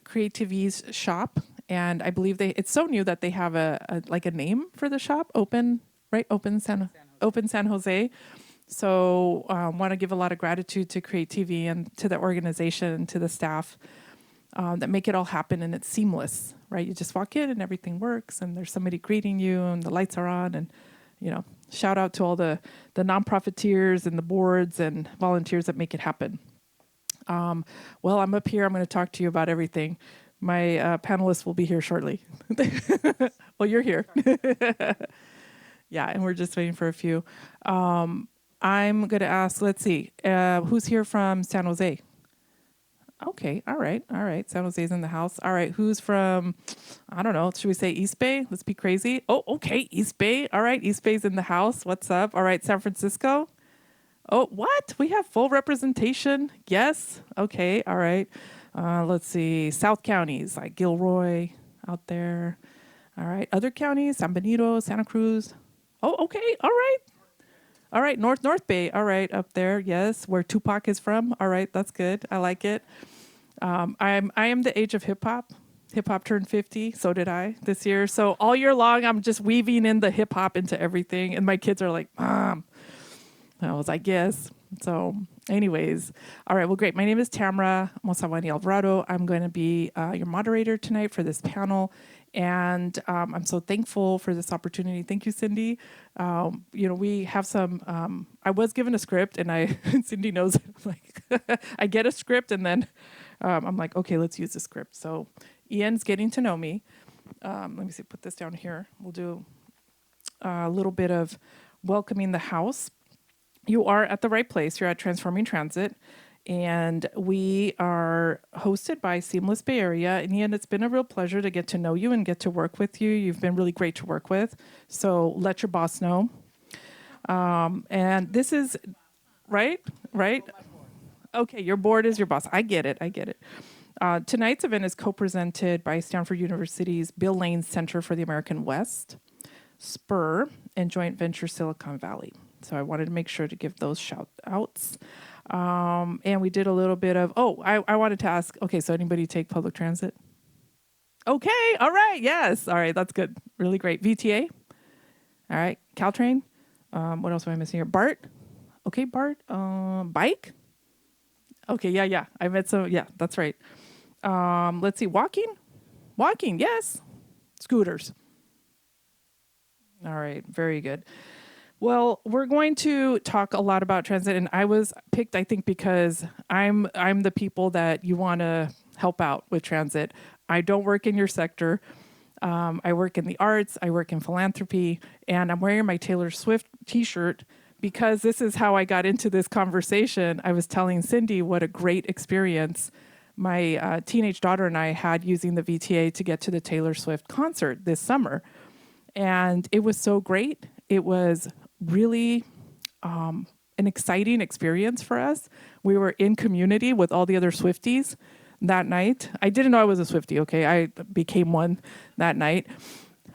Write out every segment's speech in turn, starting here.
Create TV's shop, and I believe it's so new that they have a name for the shop, Open San Jose. So want to give a lot of gratitude to Create TV and to the organization and to the staff that make it all happen, and it's seamless, right? You just walk in and everything works, and there's somebody greeting you, and the lights are on, and shout out to all the non-profiteers and the boards and volunteers that make it happen. Well, I'm up here. I'm going to talk to you about everything. My panelists will be here shortly. Well, you're here. Yeah, and we're just waiting for a few. I'm going to ask, let's see, who's here from San Jose? Okay, all right. San Jose's in the house. All right, who's from, I don't know, should we say East Bay? Let's be crazy. Oh, okay, East Bay. All right, East Bay's in the house. What's up? All right, San Francisco. Oh, what? We have full representation? Yes. Okay, all right. Let's see, South counties, like Gilroy out there. All right, other counties, San Benito, Santa Cruz. Oh, okay, all right. All right, North Bay, all right, up there, yes, where Tupac is from. All right, that's good. I like it. I am the age of hip hop. Hip hop turned 50, so did I this year. So all year long, I'm just weaving in the hip hop into everything, and my kids are like, Mom. I was like, yes. So anyways, all right, well, great. My name is Tamara Mosawani Alvarado. I'm going to be your moderator tonight for this panel. And I'm so thankful for this opportunity. Thank you, Cindy. We have some, I was given a script, and Cindy knows, like, I get a script, and then I'm like, okay, let's use the script. So Ian's getting to know me. Let me see, put this down here. We'll do a little bit of welcoming the house. You are at the right place. You're at Transforming Transit, and we are hosted by Seamless Bay Area. And Ian, it's been a real pleasure to get to know you and get to work with you. You've been really great to work with. So let your boss know. And this is, right? Okay, your board is your boss. I get it. Tonight's event is co-presented by Stanford University's Bill Lane Center for the American West, Spur, and Joint Venture Silicon Valley. So I wanted to make sure to give those shout outs. And we did a little bit of, I wanted to ask, okay, so anybody take public transit? Okay, all right, yes. All right, that's good. Really great. VTA? All right, Caltrain? What else am I missing here? BART? Okay, BART. Bike? Okay, yeah. I met some, yeah, that's right. Let's see, walking? Walking, yes. Scooters. All right, very good. Well, we're going to talk a lot about transit, and I was picked, I think, because I'm the people that you want to help out with transit. I don't work in your sector. I work in the arts. I work in philanthropy, and I'm wearing my Taylor Swift T-shirt because this is how I got into this conversation. I was telling Cindy what a great experience my teenage daughter and I had using the VTA to get to the Taylor Swift concert this summer, and it was so great. It was really an exciting experience for us. We were in community with all the other Swifties that night. I didn't know I was a Swiftie, okay? I became one that night.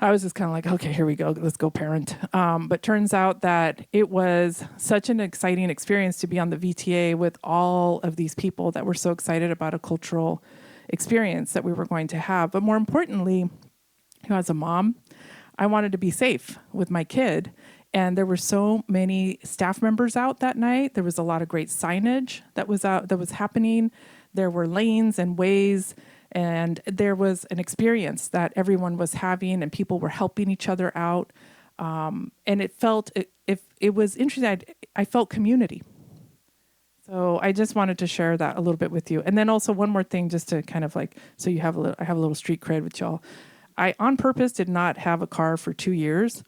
I was just kind of like, okay, here we go. Let's go parent. But turns out that it was such an exciting experience to be on the VTA with all of these people that were so excited about a cultural experience that we were going to have. But more importantly, as a mom, I wanted to be safe with my kid. And there were so many staff members out that night. There was a lot of great signage that was out, that was happening. There were lanes and ways, and there was an experience that everyone was having, and people were helping each other out. And it felt, it was interesting. I felt community. So I just wanted to share that a little bit with you. And then also one more thing, just to kind of like, so you have I have a little street cred with y'all. I, on purpose, did not have a car for 2 years.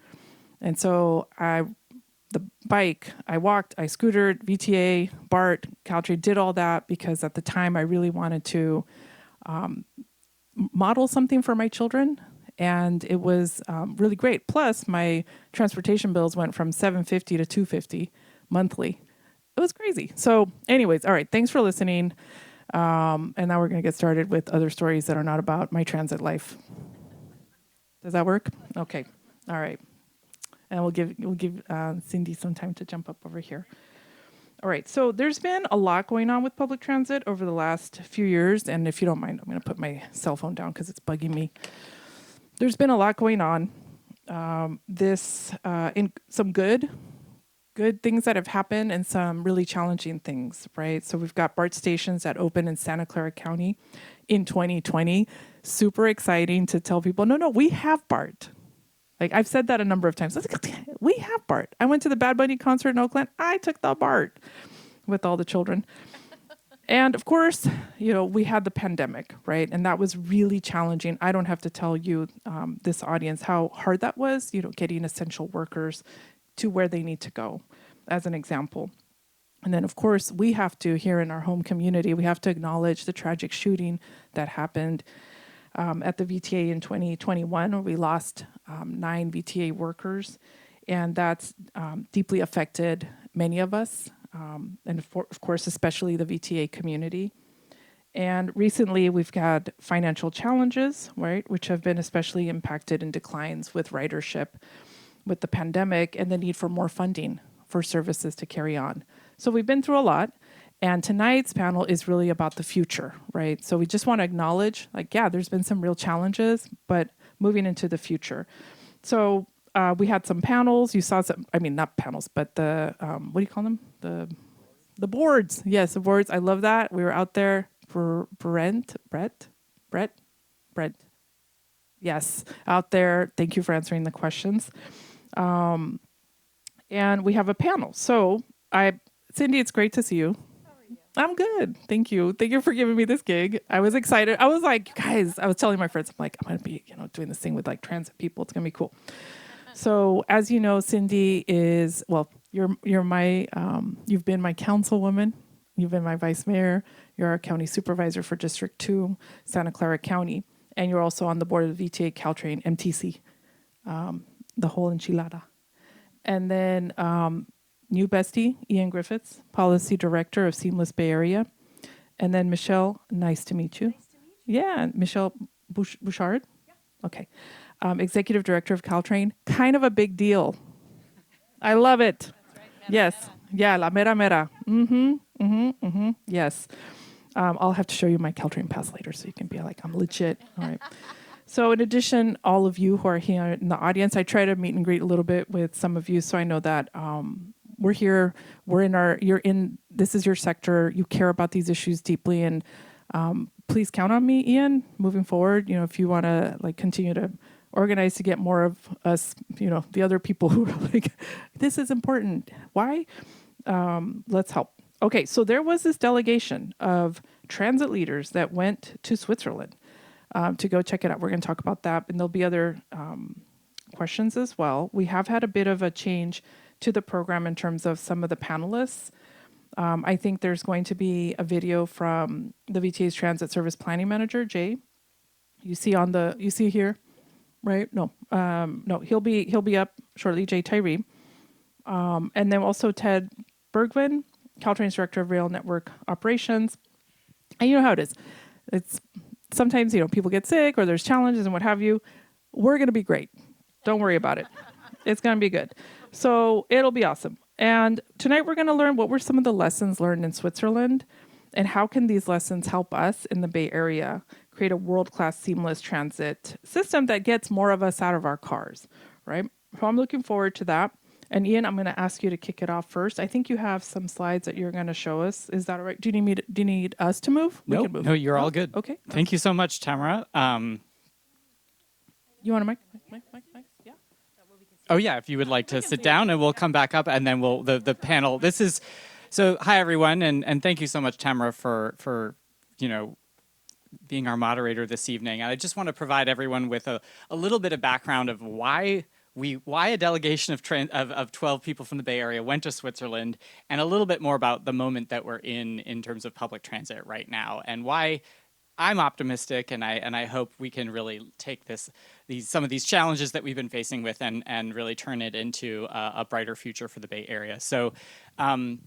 And so the bike, I walked, I scootered, VTA, BART, Caltrain, did all that because at the time I really wanted to model something for my children. And it was really great. Plus, my transportation bills went from $750 to $250 monthly. It was crazy. So anyways, all right, thanks for listening. And now we're going to get started with other stories that are not about my transit life. Does that work? Okay. All right. And we'll give Cindy some time to jump up over here. All right, so there's been a lot going on with public transit over the last few years, and if you don't mind, I'm going to put my cell phone down because it's bugging me. There's been a lot going on. In some good things that have happened and some really challenging things, right? So we've got BART stations that open in Santa Clara County in 2020. Super exciting to tell people, no, we have BART. Like I've said that a number of times. We have BART. I went to the Bad Bunny concert in Oakland. I took the BART with all the children. And of course, we had the pandemic, right? And that was really challenging. I don't have to tell you, this audience, how hard that was, getting essential workers to where they need to go, as an example. And then, of course, we have to, here in our home community, we have to acknowledge the tragic shooting that happened at the VTA in 2021, where we lost 9 VTA workers. And that's deeply affected many of us, and of course, especially the VTA community. And recently, we've had financial challenges, right, which have been especially impacted in declines with ridership, with the pandemic, and the need for more funding for services to carry on. So we've been through a lot. And tonight's panel is really about the future, right? So we just want to acknowledge, there's been some real challenges, but moving into the future. So we had some panels. You saw some, not panels, but the, what do you call them? The boards. Yes, the boards. I love that. We were out there for Brett. Yes, out there. Thank you for answering the questions. And we have a panel. So Cindy, it's great to see you. I'm good. Thank you. Thank you for giving me this gig. I was excited. I was like, guys, I was telling my friends, I'm going to be, doing this thing with transit people. It's going to be cool. So as you know, Cindy is, you're my, you've been my councilwoman. You've been my vice mayor. You're our county supervisor for District 2, Santa Clara County. And you're also on the board of the VTA Caltrain, MTC, the whole enchilada. And then, new bestie, Ian Griffiths, Policy Director of Seamless Bay Area. And then Michelle, nice to meet you. Nice to meet you. Yeah, Michelle Bouchard. Yeah. Okay. Executive Director of Caltrain. Kind of a big deal. I love it. That's right. Yes. Yeah, la mera mera. Yes. I'll have to show you my Caltrain pass later so you can be like, I'm legit. All right. So in addition, all of you who are here in the audience, I try to meet and greet a little bit with some of you so I know that we're here, this is your sector, you care about these issues deeply, and please count on me, Ian, moving forward, if you want to continue to organize to get more of us, the other people who are like, this is important. Why? Let's help. Okay, so there was this delegation of transit leaders that went to Switzerland to go check it out. We're going to talk about that, and there'll be other questions as well. We have had a bit of a change to the program in terms of some of the panelists. I think there's going to be a video from the VTA's Transit Service Planning Manager, Jay. You see here, right? No, he'll be up shortly, Jay Tyree. And then also Ted Bergvin, Caltrain's Director of Rail Network Operations. And you know how it is. It's sometimes, people get sick or there's challenges and what have you. We're going to be great. Don't worry about it. It's going to be good. So it'll be awesome. And tonight we're going to learn what were some of the lessons learned in Switzerland and how can these lessons help us in the Bay Area create a world-class seamless transit system that gets more of us out of our cars, right? So I'm looking forward to that. And Ian, I'm going to ask you to kick it off first. I think you have some slides that you're going to show us. Is that all right? Do you need us to move? Nope. We can move. No, you're all good. Okay. Thank you so much, Tamara. You want a mic? Yeah. Oh yeah, if you would like to sit down, and we'll come back up, and then the panel. This is so. Hi everyone, and thank you so much, Tamara, for being our moderator this evening. And I just want to provide everyone with a little bit of background of why a delegation of 12 people from the Bay Area went to Switzerland, and a little bit more about the moment that we're in terms of public transit right now, and why I'm optimistic, and I hope we can really take some of these challenges that we've been facing with and really turn it into a brighter future for the Bay Area. So the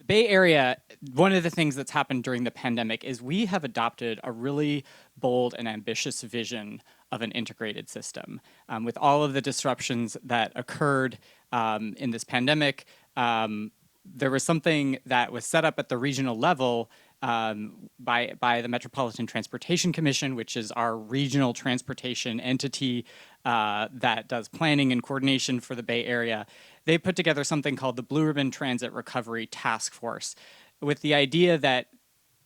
Bay Area, one of the things that's happened during the pandemic is we have adopted a really bold and ambitious vision of an integrated system. With all of the disruptions that occurred in this pandemic, there was something that was set up at the regional level by the Metropolitan Transportation Commission, which is our regional transportation entity that does planning and coordination for the Bay Area. They put together something called the Blue Ribbon Transit Recovery Task Force, with the idea that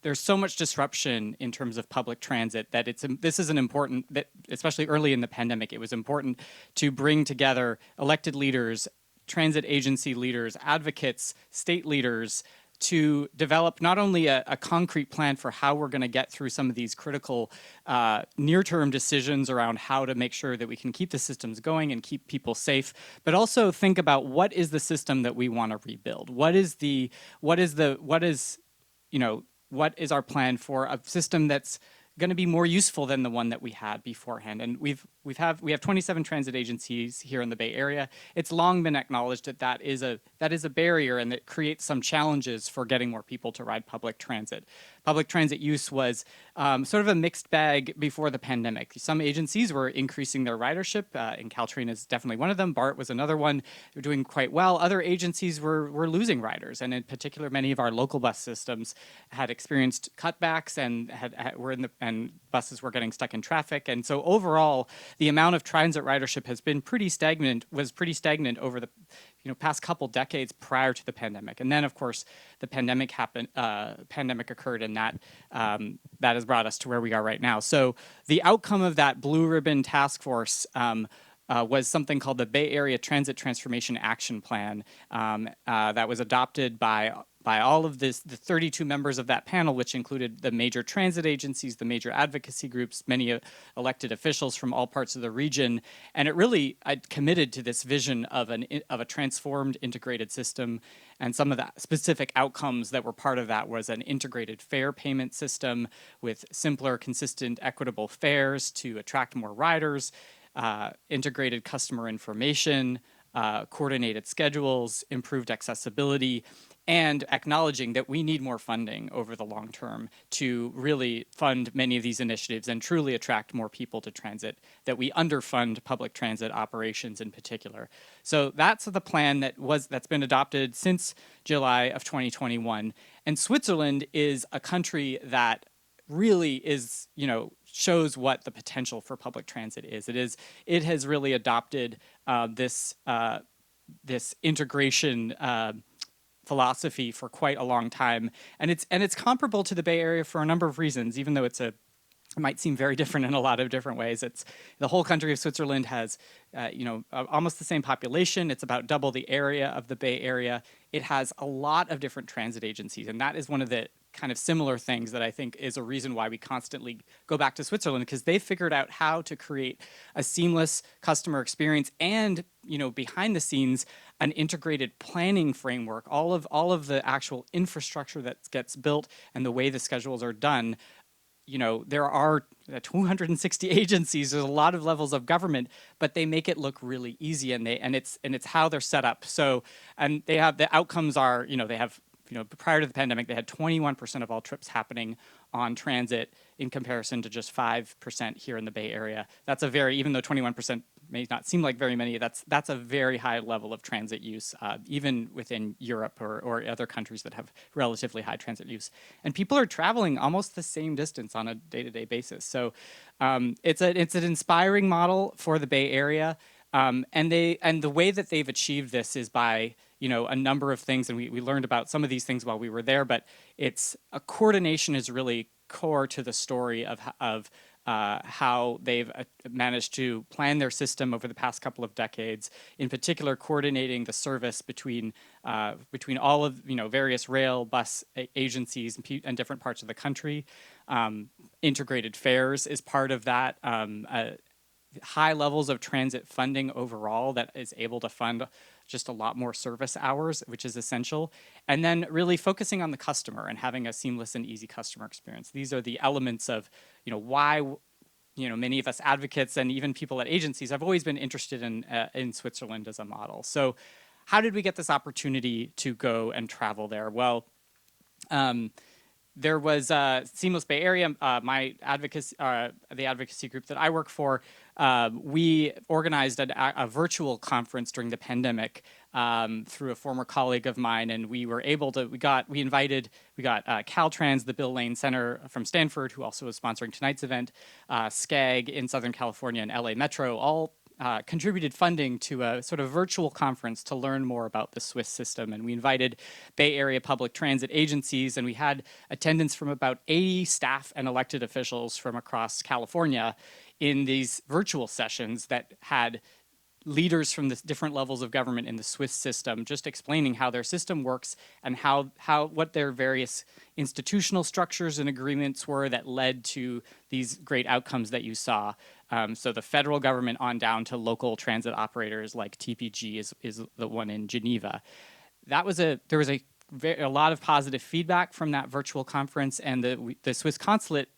there's so much disruption in terms of public transit that this is an important, that especially early in the pandemic, it was important to bring together elected leaders, transit agency leaders, advocates, state leaders, to develop not only a concrete plan for how we're going to get through some of these critical near-term decisions around how to make sure that we can keep the systems going and keep people safe, but also think about what is the system that we want to rebuild. What is our plan for a system that's going to be more useful than the one that we had beforehand? And we have 27 transit agencies here in the Bay Area. It's long been acknowledged that that is a barrier and that creates some challenges for getting more people to ride public transit. Public transit use was sort of a mixed bag before the pandemic. Some agencies were increasing their ridership, and Caltrain is definitely one of them. BART was another one. They're doing quite well. Other agencies were losing riders, and in particular, many of our local bus systems had experienced cutbacks and and buses were getting stuck in traffic. And so overall, the amount of transit ridership has been pretty stagnant over the past couple decades prior to the pandemic. And then, of course, the pandemic occurred, and that has brought us to where we are right now. So the outcome of that Blue Ribbon Task Force was something called the Bay Area Transit Transformation Action Plan that was adopted by all of the 32 members of that panel, which included the major transit agencies, the major advocacy groups, many elected officials from all parts of the region. And it really committed to this vision of a transformed integrated system. And some of the specific outcomes that were part of that was an integrated fare payment system with simpler, consistent, equitable fares to attract more riders, integrated customer information, coordinated schedules, improved accessibility, and acknowledging that we need more funding over the long term to really fund many of these initiatives and truly attract more people to transit, that we underfund public transit operations in particular. So that's the plan that's been adopted since July of 2021. And Switzerland is a country that really is, shows what the potential for public transit is. It has really adopted this integration philosophy for quite a long time, and it's comparable to the Bay Area for a number of reasons. Even though it might seem very different in a lot of different ways. It's the whole country of Switzerland has, almost the same population. It's about double the area of the Bay Area. It has a lot of different transit agencies, and that is one of the kind of similar things that I think is a reason why we constantly go back to Switzerland, because they figured out how to create a seamless customer experience and, behind the scenes, an integrated planning framework. All of the actual infrastructure that gets built and the way the schedules are done. There are 260 agencies. There's a lot of levels of government, but they make it look really easy, and it's how they're set up. So, and they have the outcomes are, they have. Prior to the pandemic, they had 21% of all trips happening on transit in comparison to just 5% here in the Bay Area. That's even though 21% may not seem like very many, that's a very high level of transit use, even within Europe or other countries that have relatively high transit use. And people are traveling almost the same distance on a day-to-day basis. So it's an inspiring model for the Bay Area. And the way that they've achieved this is by a number of things, and we learned about some of these things while we were there. But coordination is really core to the story of how they've managed to plan their system over the past couple of decades. In particular, coordinating the service between all of various rail, bus agencies and different parts of the country. Integrated fares is part of that. High levels of transit funding overall that is able to fund just a lot more service hours, which is essential. And then really focusing on the customer and having a seamless and easy customer experience. These are the elements of, why, many of us advocates and even people at agencies have always been interested in Switzerland as a model. So how did we get this opportunity to go and travel there? Well, there was Seamless Bay Area, the advocacy group that I work for, we organized a virtual conference during the pandemic through a former colleague of mine, and we were able to. We got Caltrain, the Bill Lane Center from Stanford, who also was sponsoring tonight's event, SCAG in Southern California, and LA Metro, all contributed funding to a sort of virtual conference to learn more about the Swiss system. And we invited Bay Area public transit agencies, and we had attendance from about 80 staff and elected officials from across California in these virtual sessions that had leaders from the different levels of government in the Swiss system, just explaining how their system works and what their various institutional structures and agreements were that led to these great outcomes that you saw. So the federal government on down to local transit operators like TPG is the one in Geneva. There was a lot of positive feedback from that virtual conference, and the Swiss consulate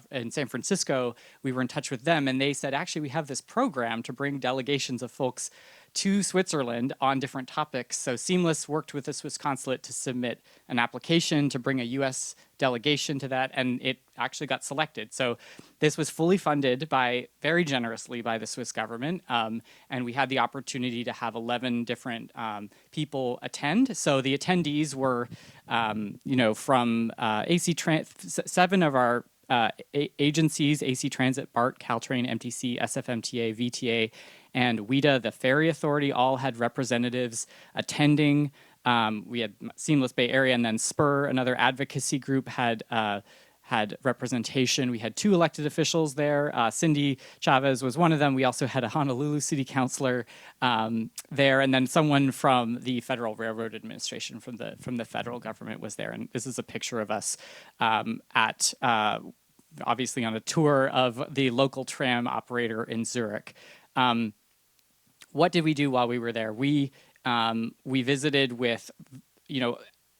in San Francisco, we were in touch with them, and they said, actually, we have this program to bring delegations of folks to Switzerland on different topics. So Seamless worked with the Swiss consulate to submit an application to bring a U.S. delegation to that, and it actually got selected. So this was fully funded very generously by the Swiss government, and we had the opportunity to have 11 different people attend. So the attendees were, from AC 7 of our agencies: AC Transit, BART, Caltrain, MTC, SFMTA, VTA, and WIDA, the ferry authority, all had representatives attending. We had Seamless Bay Area, and then Spur, another advocacy group, had representation. We had 2 elected officials there. Cindy Chavez was one of them. We also had a Honolulu city councilor there, and then someone from the Federal Railroad Administration from the federal government was there. And this is a picture of us obviously on a tour of the local tram operator in Zurich. What did we do while we were there? We visited with,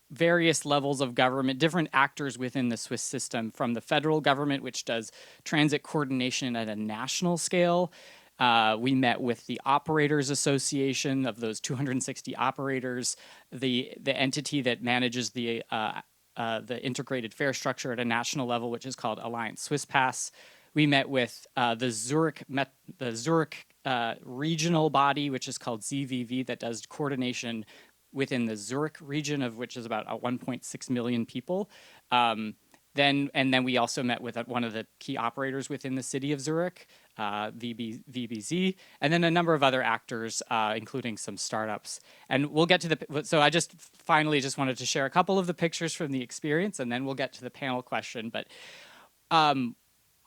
various levels of government, different actors within the Swiss system, from the federal government, which does transit coordination at a national scale. We met with the Operators Association of those 260 operators, the entity that manages the integrated fare structure at a national level, which is called Alliance Swiss Pass. We met with the Zurich regional body, which is called ZVV, that does coordination within the Zurich region, of which is about 1.6 million people. Then we also met with one of the key operators within the city of Zurich, VBZ, and then a number of other actors, including some startups. And we'll get to so I just finally wanted to share a couple of the pictures from the experience, and then we'll get to the panel question. But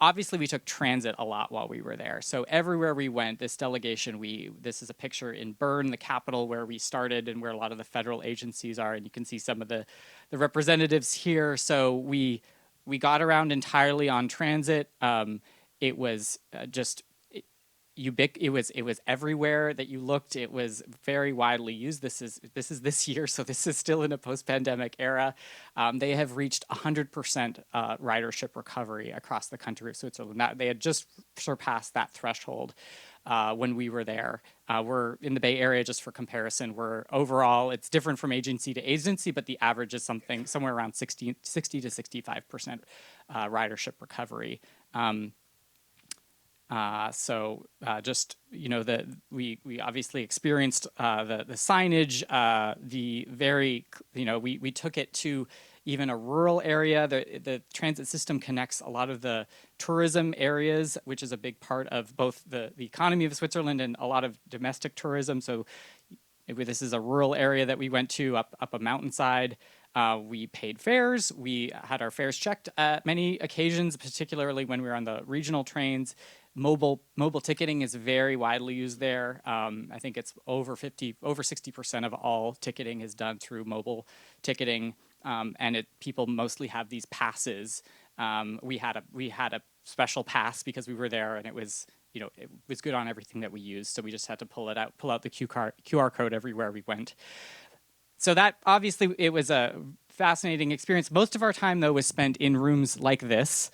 obviously, we took transit a lot while we were there. So everywhere we went, this delegation, this is a picture in Bern, the capital where we started and where a lot of the federal agencies are. And you can see some of the representatives here. So we got around entirely on transit. It was it was everywhere that you looked. It was very widely used. This is this year, so this is still in a post-pandemic era. They have reached 100% ridership recovery across the country of Switzerland. They had just surpassed that threshold when we were there. We're in the Bay Area, just for comparison. We're overall, it's different from agency to agency, but the average is somewhere around 60 to 65% ridership recovery. We obviously experienced the signage, we took it to even a rural area. The transit system connects a lot of the tourism areas, which is a big part of both the economy of Switzerland and a lot of domestic tourism. So this is a rural area that we went to up a mountainside. We paid fares. We had our fares checked at many occasions, particularly when we were on the regional trains. Mobile ticketing is very widely used there. I think it's over 60% of all ticketing is done through mobile ticketing, and people mostly have these passes. We had a special pass because we were there, and it was good on everything that we used. So we just had to pull out the QR code everywhere we went. So that obviously it was a fascinating experience. Most of our time though was spent in rooms like this.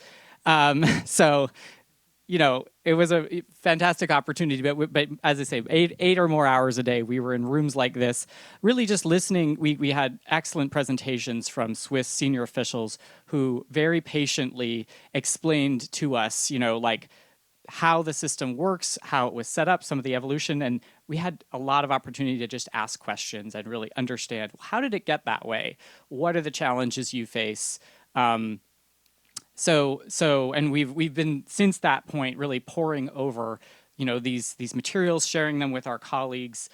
It was a fantastic opportunity, but as I say, eight or more hours a day, we were in rooms like this, really just listening. We had excellent presentations from Swiss senior officials who very patiently explained to us, how the system works, how it was set up, some of the evolution, and we had a lot of opportunity to just ask questions and really understand, how did it get that way? What are the challenges you face? And we've been since that point really poring over, these materials, sharing them with our colleagues.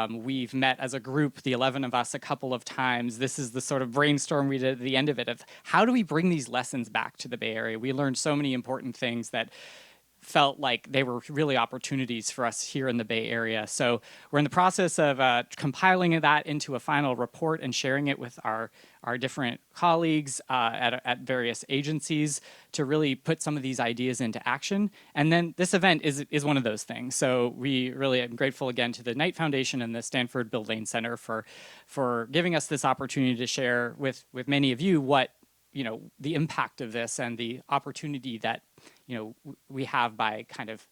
We've met as a group, the 11 of us, a couple of times. This is the sort of brainstorm we did at the end of it of how do we bring these lessons back to the Bay Area? We learned so many important things that felt like they were really opportunities for us here in the Bay Area. So we're in the process of compiling that into a final report and sharing it with our different colleagues at various agencies to really put some of these ideas into action. And then this event is one of those things. So we really am grateful again to the Knight Foundation and the Stanford Bill Lane Center for giving us this opportunity to share with many of you what the impact of this and the opportunity that we have by kind of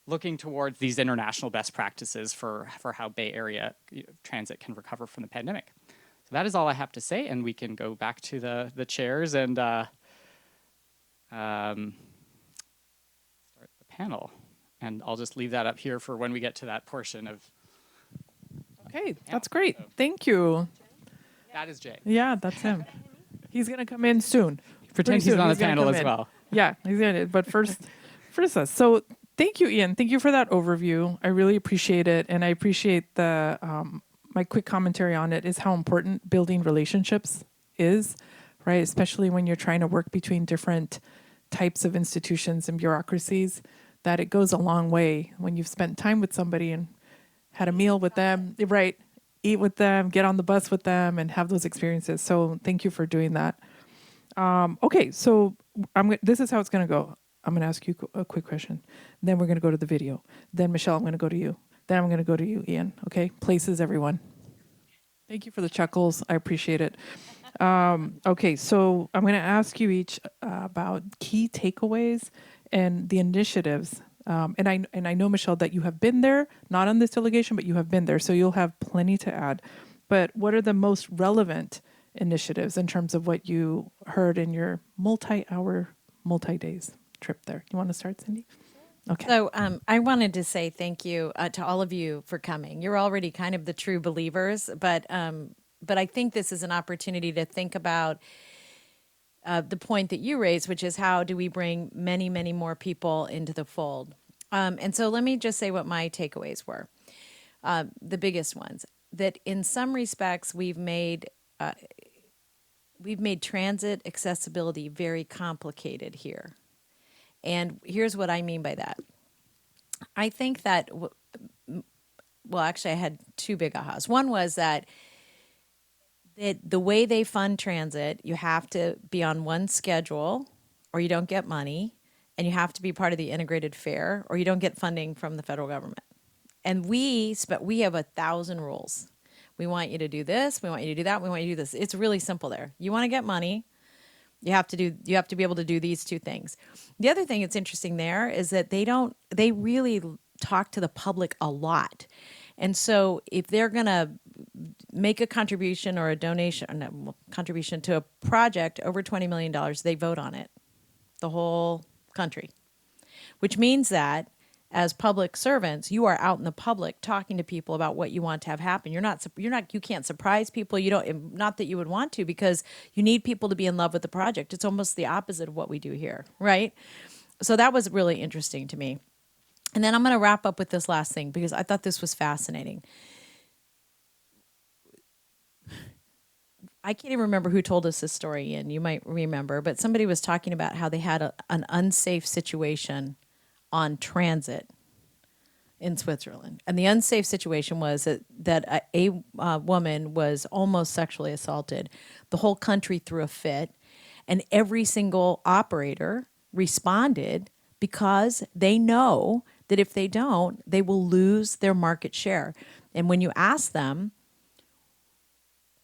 looking towards these international best practices for how Bay Area transit can recover from the pandemic. So that is all I have to say, and we can go back to the chairs and start the panel. And I'll just leave that up here for when we get to that portion of. Okay, that's great. Thank you. That is Jay. Yeah, that's him. He's going to come in soon. Pretend he's on the panel as well. Yeah, he's in it. But first us. So thank you, Ian. Thank you for that overview. I really appreciate it. And I appreciate the my quick commentary on it is how important building relationships is, right? Especially when you're trying to work between different types of institutions and bureaucracies, that it goes a long way when you've spent time with somebody and had a meal with them, right? Eat with them, get on the bus with them, and have those experiences. So thank you for doing that. Okay, so this is how it's going to go. I'm going to ask you a quick question. Then we're going to go to the video. Then, Michelle, I'm going to go to you. Then I'm going to go to you, Ian. Okay, places, everyone. Thank you for the chuckles. I appreciate it. Okay, so I'm going to ask you each about key takeaways and the initiatives. And I know, Michelle, that you have been there, not on this delegation, but you have been there, so you'll have plenty to add. But what are the most relevant initiatives in terms of what you heard in your multi-hour, multi-days trip there? You want to start, Cindy? Okay. So I wanted to say thank you to all of you for coming. You're already kind of the true believers, but I think this is an opportunity to think about the point that you raised, which is how do we bring many, many more people into the fold? And so let me just say what my takeaways were. The biggest ones, that in some respects we've made transit accessibility very complicated here. And here's what I mean by that. I think that, well, actually I had two big ahas. One was that the way they fund transit, you have to be on one schedule or you don't get money, and you have to be part of the integrated fare or you don't get funding from the federal government. And we have 1,000 rules. We want you to do this, we want you to do that, we want you to do this. It's really simple there. You want to get money, you have to be able to do these two things. The other thing that's interesting there is that they really talk to the public a lot. And so if they're going to make a contribution or a contribution to a project over $20 million, they vote on it, the whole country, which means that as public servants, you are out in the public talking to people about what you want to have happen. You can't surprise people. Not that you would want to, because you need people to be in love with the project. It's almost the opposite of what we do here, right? So that was really interesting to me. And then I'm going to wrap up with this last thing because I thought this was fascinating. I can't even remember who told us this story, and you might remember, but somebody was talking about how they had an unsafe situation on transit in Switzerland. And the unsafe situation was that a woman was almost sexually assaulted. The whole country threw a fit, and every single operator responded because they know that if they don't, they will lose their market share. And when you ask them,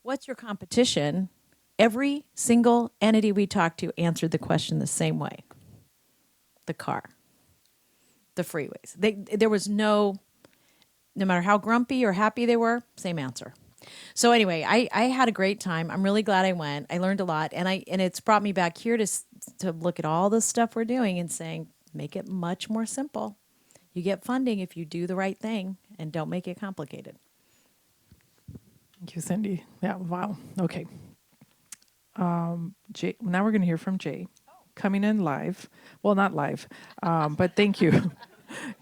what's your competition? Every single entity we talked to answered the question the same way. The car. The freeways. There was no matter how grumpy or happy they were, same answer. So anyway, I had a great time. I'm really glad I went. I learned a lot, and it's brought me back here to look at all the stuff we're doing and saying, make it much more simple. You get funding if you do the right thing and don't make it complicated. Thank you, Cindy. Yeah, wow. Okay. Jay, now we're going to hear from Jay, coming in live. Well, not live, but thank you.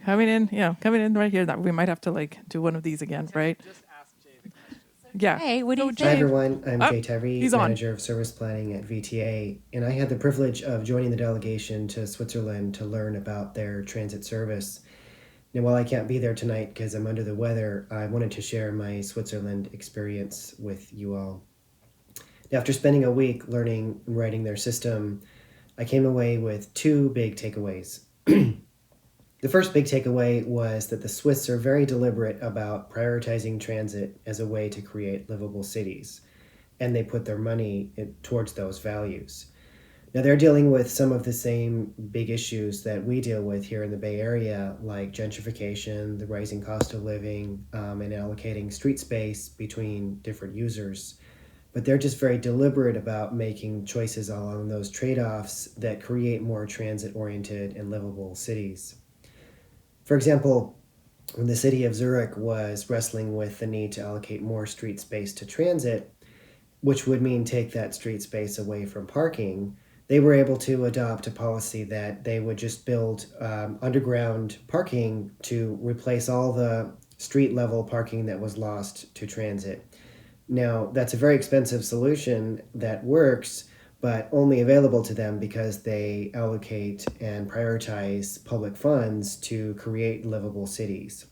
Coming in right here. That we might have to like do one of these again, right? Just ask Jay the question. Yeah. Hey, what do you So, think? Hi everyone, I'm Oh, Tyree, he's on. Manager of Service Planning at VTA, and I had the privilege of joining the delegation to Switzerland to learn about their transit service. Now, while I can't be there tonight because I'm under the weather, I wanted to share my Switzerland experience with you all. Now, after spending a week learning and writing their system, I came away with two big takeaways. The first big takeaway was that the Swiss are very deliberate about prioritizing transit as a way to create livable cities, and they put their money towards those values. Now, they're dealing with some of the same big issues that we deal with here in the Bay Area, like gentrification, the rising cost of living, and allocating street space between different users. But they're just very deliberate about making choices along those trade-offs that create more transit-oriented and livable cities. For example, when the city of Zurich was wrestling with the need to allocate more street space to transit, which would mean take that street space away from parking, they were able to adopt a policy that they would just build underground parking to replace all the street level parking that was lost to transit. Now, that's a very expensive solution that works, but only available to them because they allocate and prioritize public funds to create livable cities.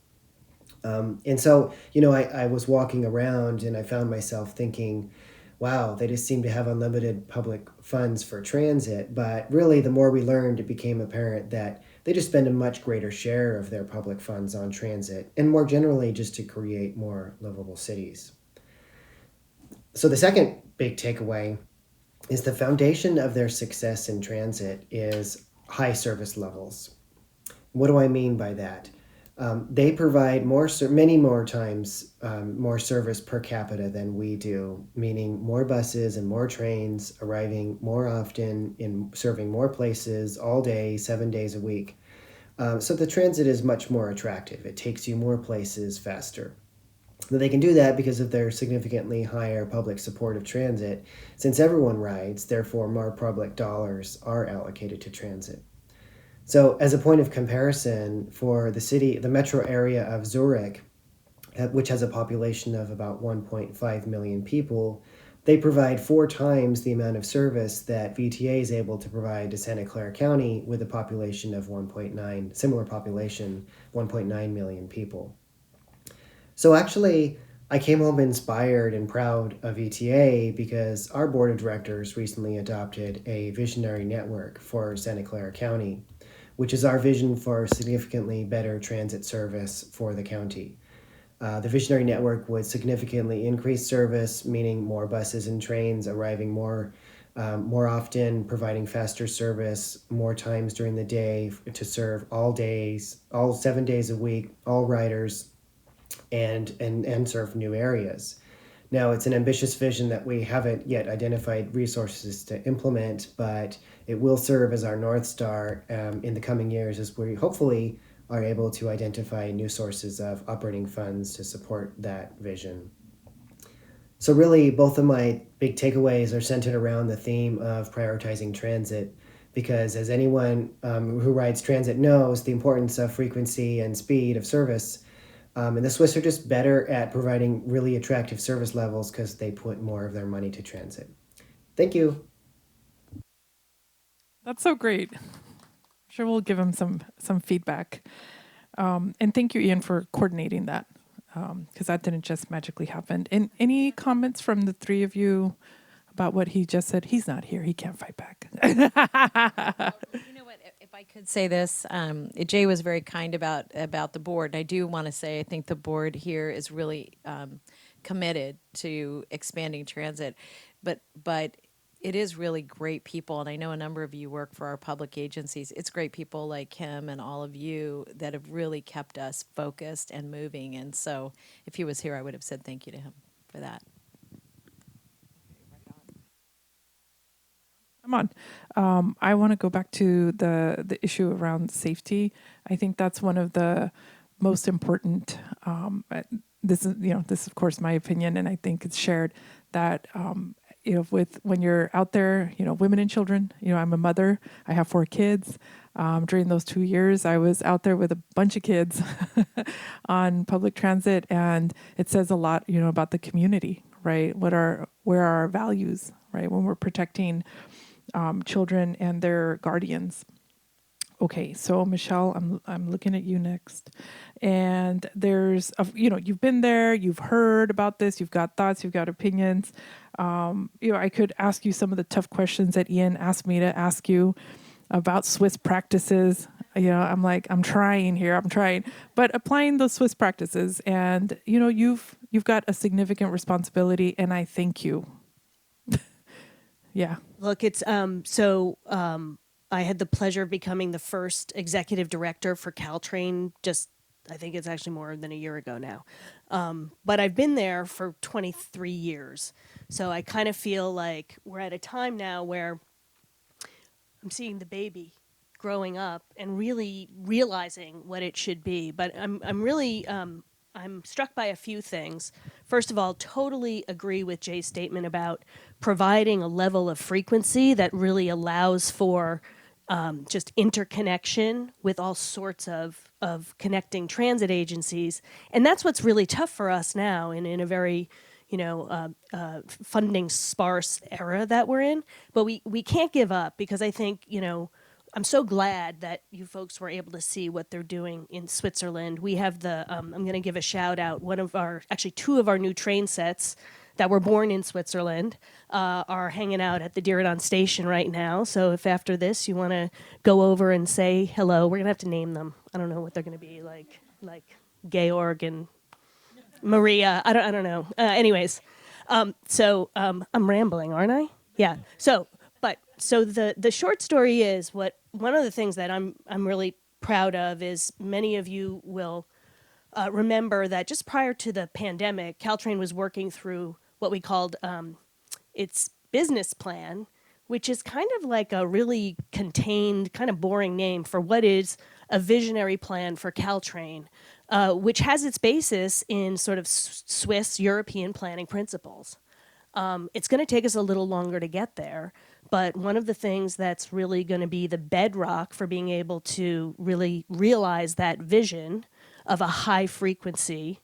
And so, I was walking around and I found myself thinking, wow, they just seem to have unlimited public funds for transit. But really, the more we learned, it became apparent that they just spend a much greater share of their public funds on transit and more generally just to create more livable cities. So the second big takeaway is the foundation of their success in transit is high service levels. What do I mean by that? They provide many more times more service per capita than we do, meaning more buses and more trains arriving more often in serving more places all day, 7 days a week. So the transit is much more attractive. It takes you more places faster. They can do that because of their significantly higher public support of transit. Since everyone rides, therefore more public dollars are allocated to transit. So as a point of comparison, for the metro area of Zurich, which has a population of about 1.5 million people, they provide 4 times the amount of service that VTA is able to provide to Santa Clara County with a population of 1.9 million people. So actually, I came home inspired and proud of VTA because our board of directors recently adopted a visionary network for Santa Clara County, which is our vision for significantly better transit service for the county. The visionary network would significantly increase service, meaning more buses and trains arriving more often, providing faster service, more times during the day to serve all days, all 7 days a week, all riders, and serve new areas. Now, it's an ambitious vision that we haven't yet identified resources to implement, but it will serve as our North Star in the coming years as we hopefully are able to identify new sources of operating funds to support that vision. So really, both of my big takeaways are centered around the theme of prioritizing transit, because as anyone who rides transit knows, the importance of frequency and speed of service. And the Swiss are just better at providing really attractive service levels because they put more of their money to transit. Thank you. That's so great. I'm sure we'll give him some feedback. And thank you, Ian, for coordinating that, because that didn't just magically happen. And any comments from the three of you about what he just said? He's not here. He can't fight back. You know what? If I could say this, Jay was very kind about the board. I do want to say I think the board here is really committed to expanding transit, but it is really great people, and I know a number of you work for our public agencies. It's great people like him and all of you that have really kept us focused and moving. And so, if he was here, I would have said thank you to him for that. I'm on. I want to go back to the issue around safety. I think that's one of the most important. This is this of course my opinion, and I think it's shared that with when you're out there, women and children. I'm a mother. I have 4 kids. During those 2 years, I was out there with a bunch of kids on public transit, and it says a lot, about the community, right? Where are our values, right? When we're protecting children and their guardians. Okay, so Michelle, I'm looking at you next, and there's you've been there, you've heard about this, you've got thoughts, you've got opinions. I could ask you some of the tough questions that Ian asked me to ask you about Swiss practices. I'm trying, but applying those Swiss practices, and you've got a significant responsibility, and I thank you. Yeah. Look, it's I had the pleasure of becoming the first executive director for Caltrain I think it's actually more than a year ago now. But I've been there for 23 years. So I kind of feel like we're at a time now where I'm seeing the baby growing up and really realizing what it should be. But I'm struck by a few things. First of all, totally agree with Jay's statement about providing a level of frequency that really allows for just interconnection with all sorts of connecting transit agencies. And that's what's really tough for us now in a very, funding sparse era that we're in. But we can't give up, because I think, I'm so glad that you folks were able to see what they're doing in Switzerland. We have I'm going to give a shout out. Actually 2 of our new train sets that were born in Switzerland are hanging out at the Diridon station right now. So if after this you want to go over and say hello, we're going to have to name them. I don't know what they're going to be like Georg and Maria. I don't know. Anyways, so I'm rambling, aren't I? Yeah. So the short story is one of the things that I'm really proud of is many of you will remember that just prior to the pandemic, Caltrain was working through what we called its business plan, which is kind of like a really contained, kind of boring name for what is a visionary plan for Caltrain, which has its basis in sort of Swiss European planning principles. It's going to take us a little longer to get there, but one of the things that's really going to be the bedrock for being able to really realize that vision of a high frequency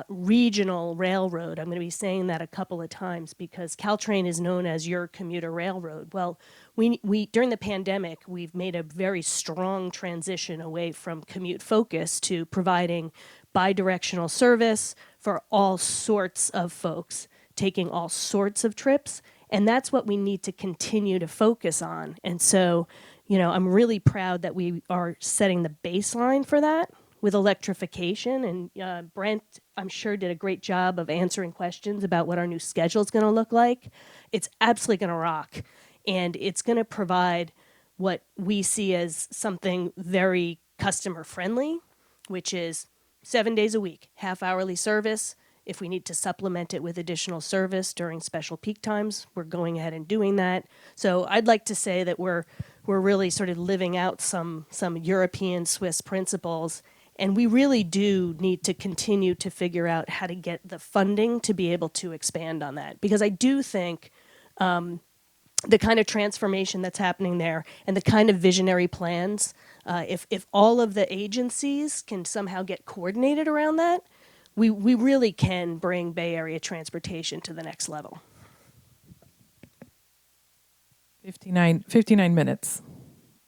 regional railroad. I'm going to be saying that a couple of times because Caltrain is known as your commuter railroad. Well, we during the pandemic, we've made a very strong transition away from commute focus to providing bidirectional service for all sorts of folks, taking all sorts of trips. And that's what we need to continue to focus on. And so, I'm really proud that we are setting the baseline for that with electrification. And Brent, I'm sure, did a great job of answering questions about what our new schedule is going to look like. It's absolutely going to rock. And it's going to provide what we see as something very customer friendly, which is 7 days a week, half-hourly service. If we need to supplement it with additional service during special peak times, we're going ahead and doing that. So I'd like to say that we're really sort of living out some European Swiss principles. And we really do need to continue to figure out how to get the funding to be able to expand on that. Because I do think the kind of transformation that's happening there and the kind of visionary plans, if all of the agencies can somehow get coordinated around that, we really can bring Bay Area transportation to the next level. 59 minutes.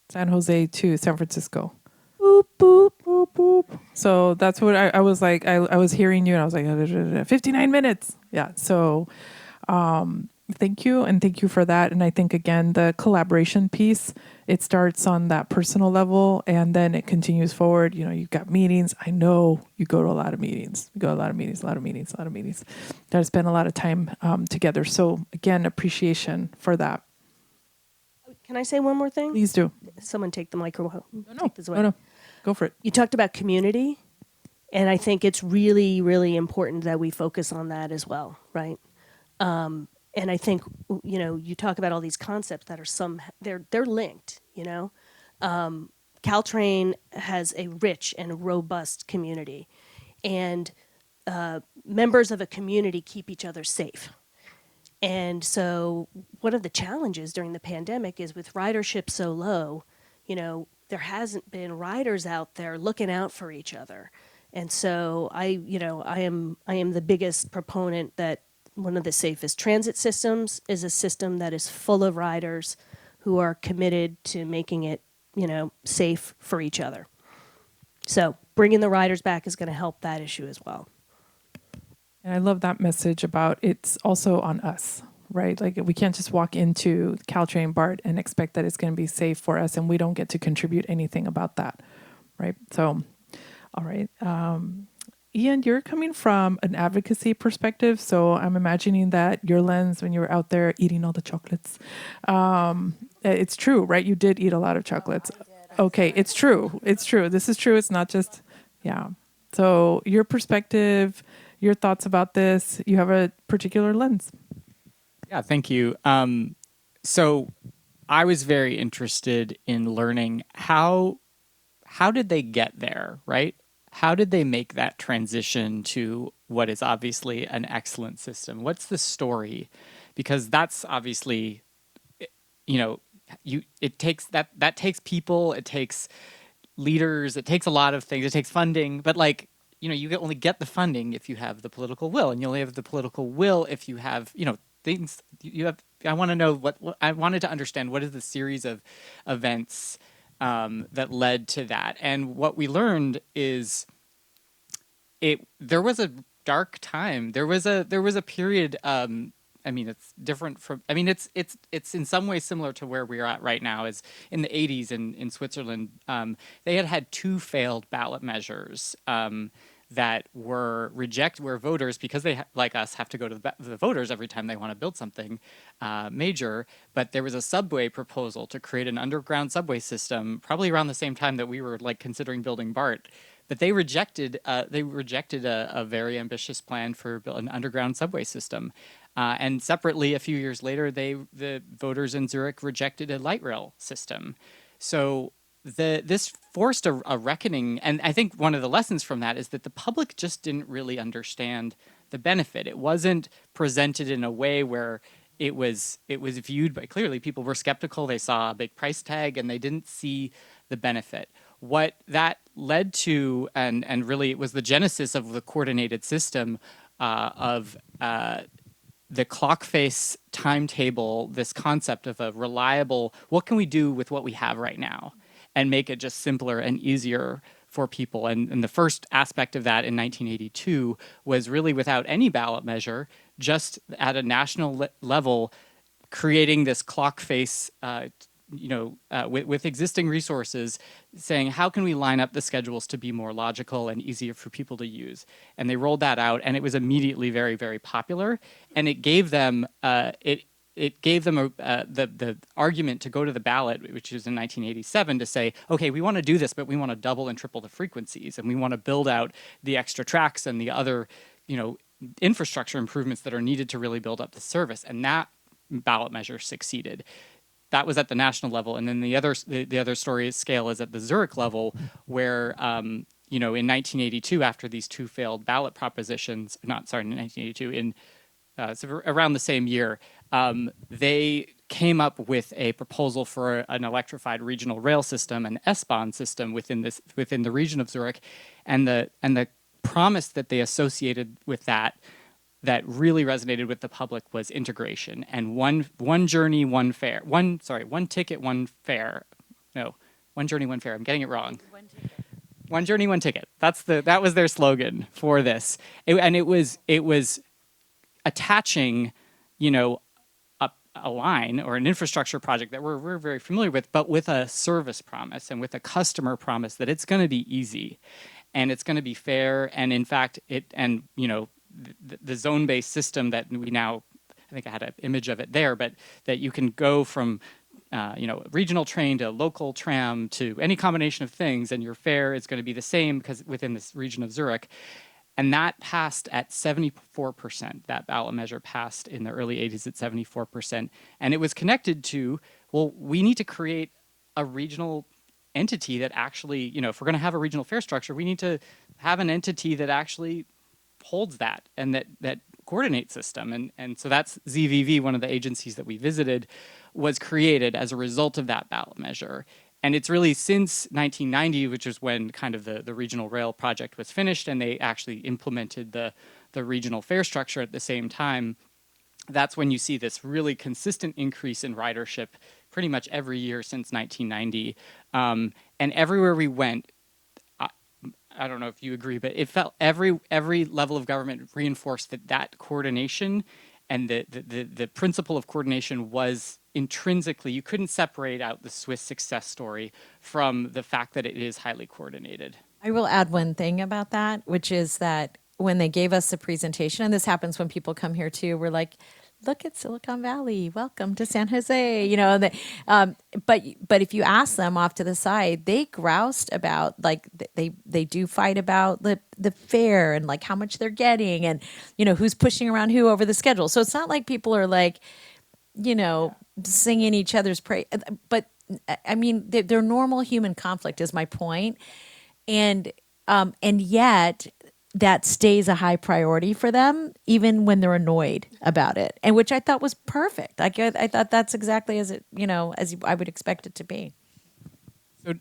San Jose to San Francisco. Boop, boop, boop, boop. So that's what I was like. I was hearing you and I was like, 59 minutes. Yeah. So thank you. And thank you for that. And I think, again, the collaboration piece, it starts on that personal level and then it continues forward. You've got meetings. I know you go to a lot of meetings. Got to spend a lot of time together. So again, appreciation for that. Can I say one more thing? Please do. Someone take the microphone. No. Go for it. You talked about community, and I think it's really, really important that we focus on that as well, right? And I think, you talk about all these concepts that are they're linked, Caltrain has a rich and robust community, and members of a community keep each other safe. And so one of the challenges during the pandemic is with ridership so low, there hasn't been riders out there looking out for each other. And so I am the biggest proponent that one of the safest transit systems is a system that is full of riders who are committed to making it, safe for each other. So bringing the riders back is going to help that issue as well. And I love that message about it's also on us, right? Like we can't just walk into Caltrain BART and expect that it's going to be safe for us, and we don't get to contribute anything about that, right? So, all right. Ian, you're coming from an advocacy perspective, so I'm imagining that your lens when you were out there eating all the chocolates, it's true, right? You did eat a lot of chocolates. Okay, it's true. It's true. This is true. It's not just, yeah. So your perspective, your thoughts about this, you have a particular lens. Yeah, thank you. So I was very interested in learning how did they get there, right? How did they make that transition to what is obviously an excellent system? What's the story? Because that's obviously, it takes that takes people, it takes leaders, it takes a lot of things, it takes funding, but you only get the funding if you have the political will, and you only have the political will if you have, things you have. I want to know what I wanted to understand. What is the series of events that led to that? And what we learned is there was a dark time. There was a period. It's different from. It's in some ways similar to where we're at right now. Is in the 80s in Switzerland, they had two failed ballot measures that were rejected, where voters, because they like us have to go to the voters every time they want to build something major. But there was a subway proposal to create an underground subway system, probably around the same time that we were considering building BART. But they rejected a very ambitious plan for an underground subway system. And separately, a few years later, the voters in Zurich rejected a light rail system. So this forced a reckoning, and I think one of the lessons from that is that the public just didn't really understand the benefit. It wasn't presented in a way where it was viewed by, clearly people were skeptical. They saw a big price tag and they didn't see the benefit. What that led to, and really it was the genesis of the coordinated system of the clock face timetable, this concept of a reliable, what can we do with what we have right now and make it just simpler and easier for people. And the first aspect of that in 1982 was really without any ballot measure, just at a national level, creating this clock face with existing resources, saying how can we line up the schedules to be more logical and easier for people to use. And they rolled that out, and it was immediately very, very popular. And it gave them the argument to go to the ballot, which was in 1987, to say, okay, we want to do this, but we want to double and triple the frequencies, and we want to build out the extra tracks and the other, infrastructure improvements that are needed to really build up the service. And that ballot measure succeeded. That was at the national level, and then the other story scale is at the Zurich level, where in 1982, after these two failed ballot propositions, in 1982, so around the same year, they came up with a proposal for an electrified regional rail system, an S-Bahn system within the region of Zurich, and the promise that they associated with that really resonated with the public was integration and one journey, one fare. One ticket, one fare. No, one journey, one fare. I'm getting it wrong. One journey, one ticket. That was their slogan for this. It was attaching, a line or an infrastructure project that we're very familiar with, but with a service promise and with a customer promise that it's going to be easy and it's going to be fair. And in fact, the zone-based system that we now, I think I had an image of it there, but that you can go from, regional train to local tram to any combination of things, and your fare is going to be the same because within this region of Zurich. And that passed at 74%. That ballot measure passed in the early 80s at 74%. And it was connected to, well, we need to create a regional entity that actually, if we're going to have a regional fare structure, we need to have an entity that actually holds that and that coordinates system. And so that's ZVV, one of the agencies that we visited, was created as a result of that ballot measure. And it's really since 1990, which is when kind of the regional rail project was finished and they actually implemented the regional fare structure at the same time. That's when you see this really consistent increase in ridership pretty much every year since 1990. And everywhere we went, I don't know if you agree, but it felt every level of government reinforced that coordination and the principle of coordination was intrinsically, you couldn't separate out the Swiss success story from the fact that it is highly coordinated. I will add one thing about that, which is that when they gave us the presentation, and this happens when people come here too, we're like, look at Silicon Valley, welcome to San Jose, but if you ask them off to the side, they groused about, like, they do fight about the fare and like how much they're getting and, who's pushing around who over the schedule. So it's not like people are like, singing each other's praise, but I mean, they're normal human conflict is my point. And yet that stays a high priority for them, even when they're annoyed about it, and which I thought was perfect. I thought that's exactly as I would expect it to be.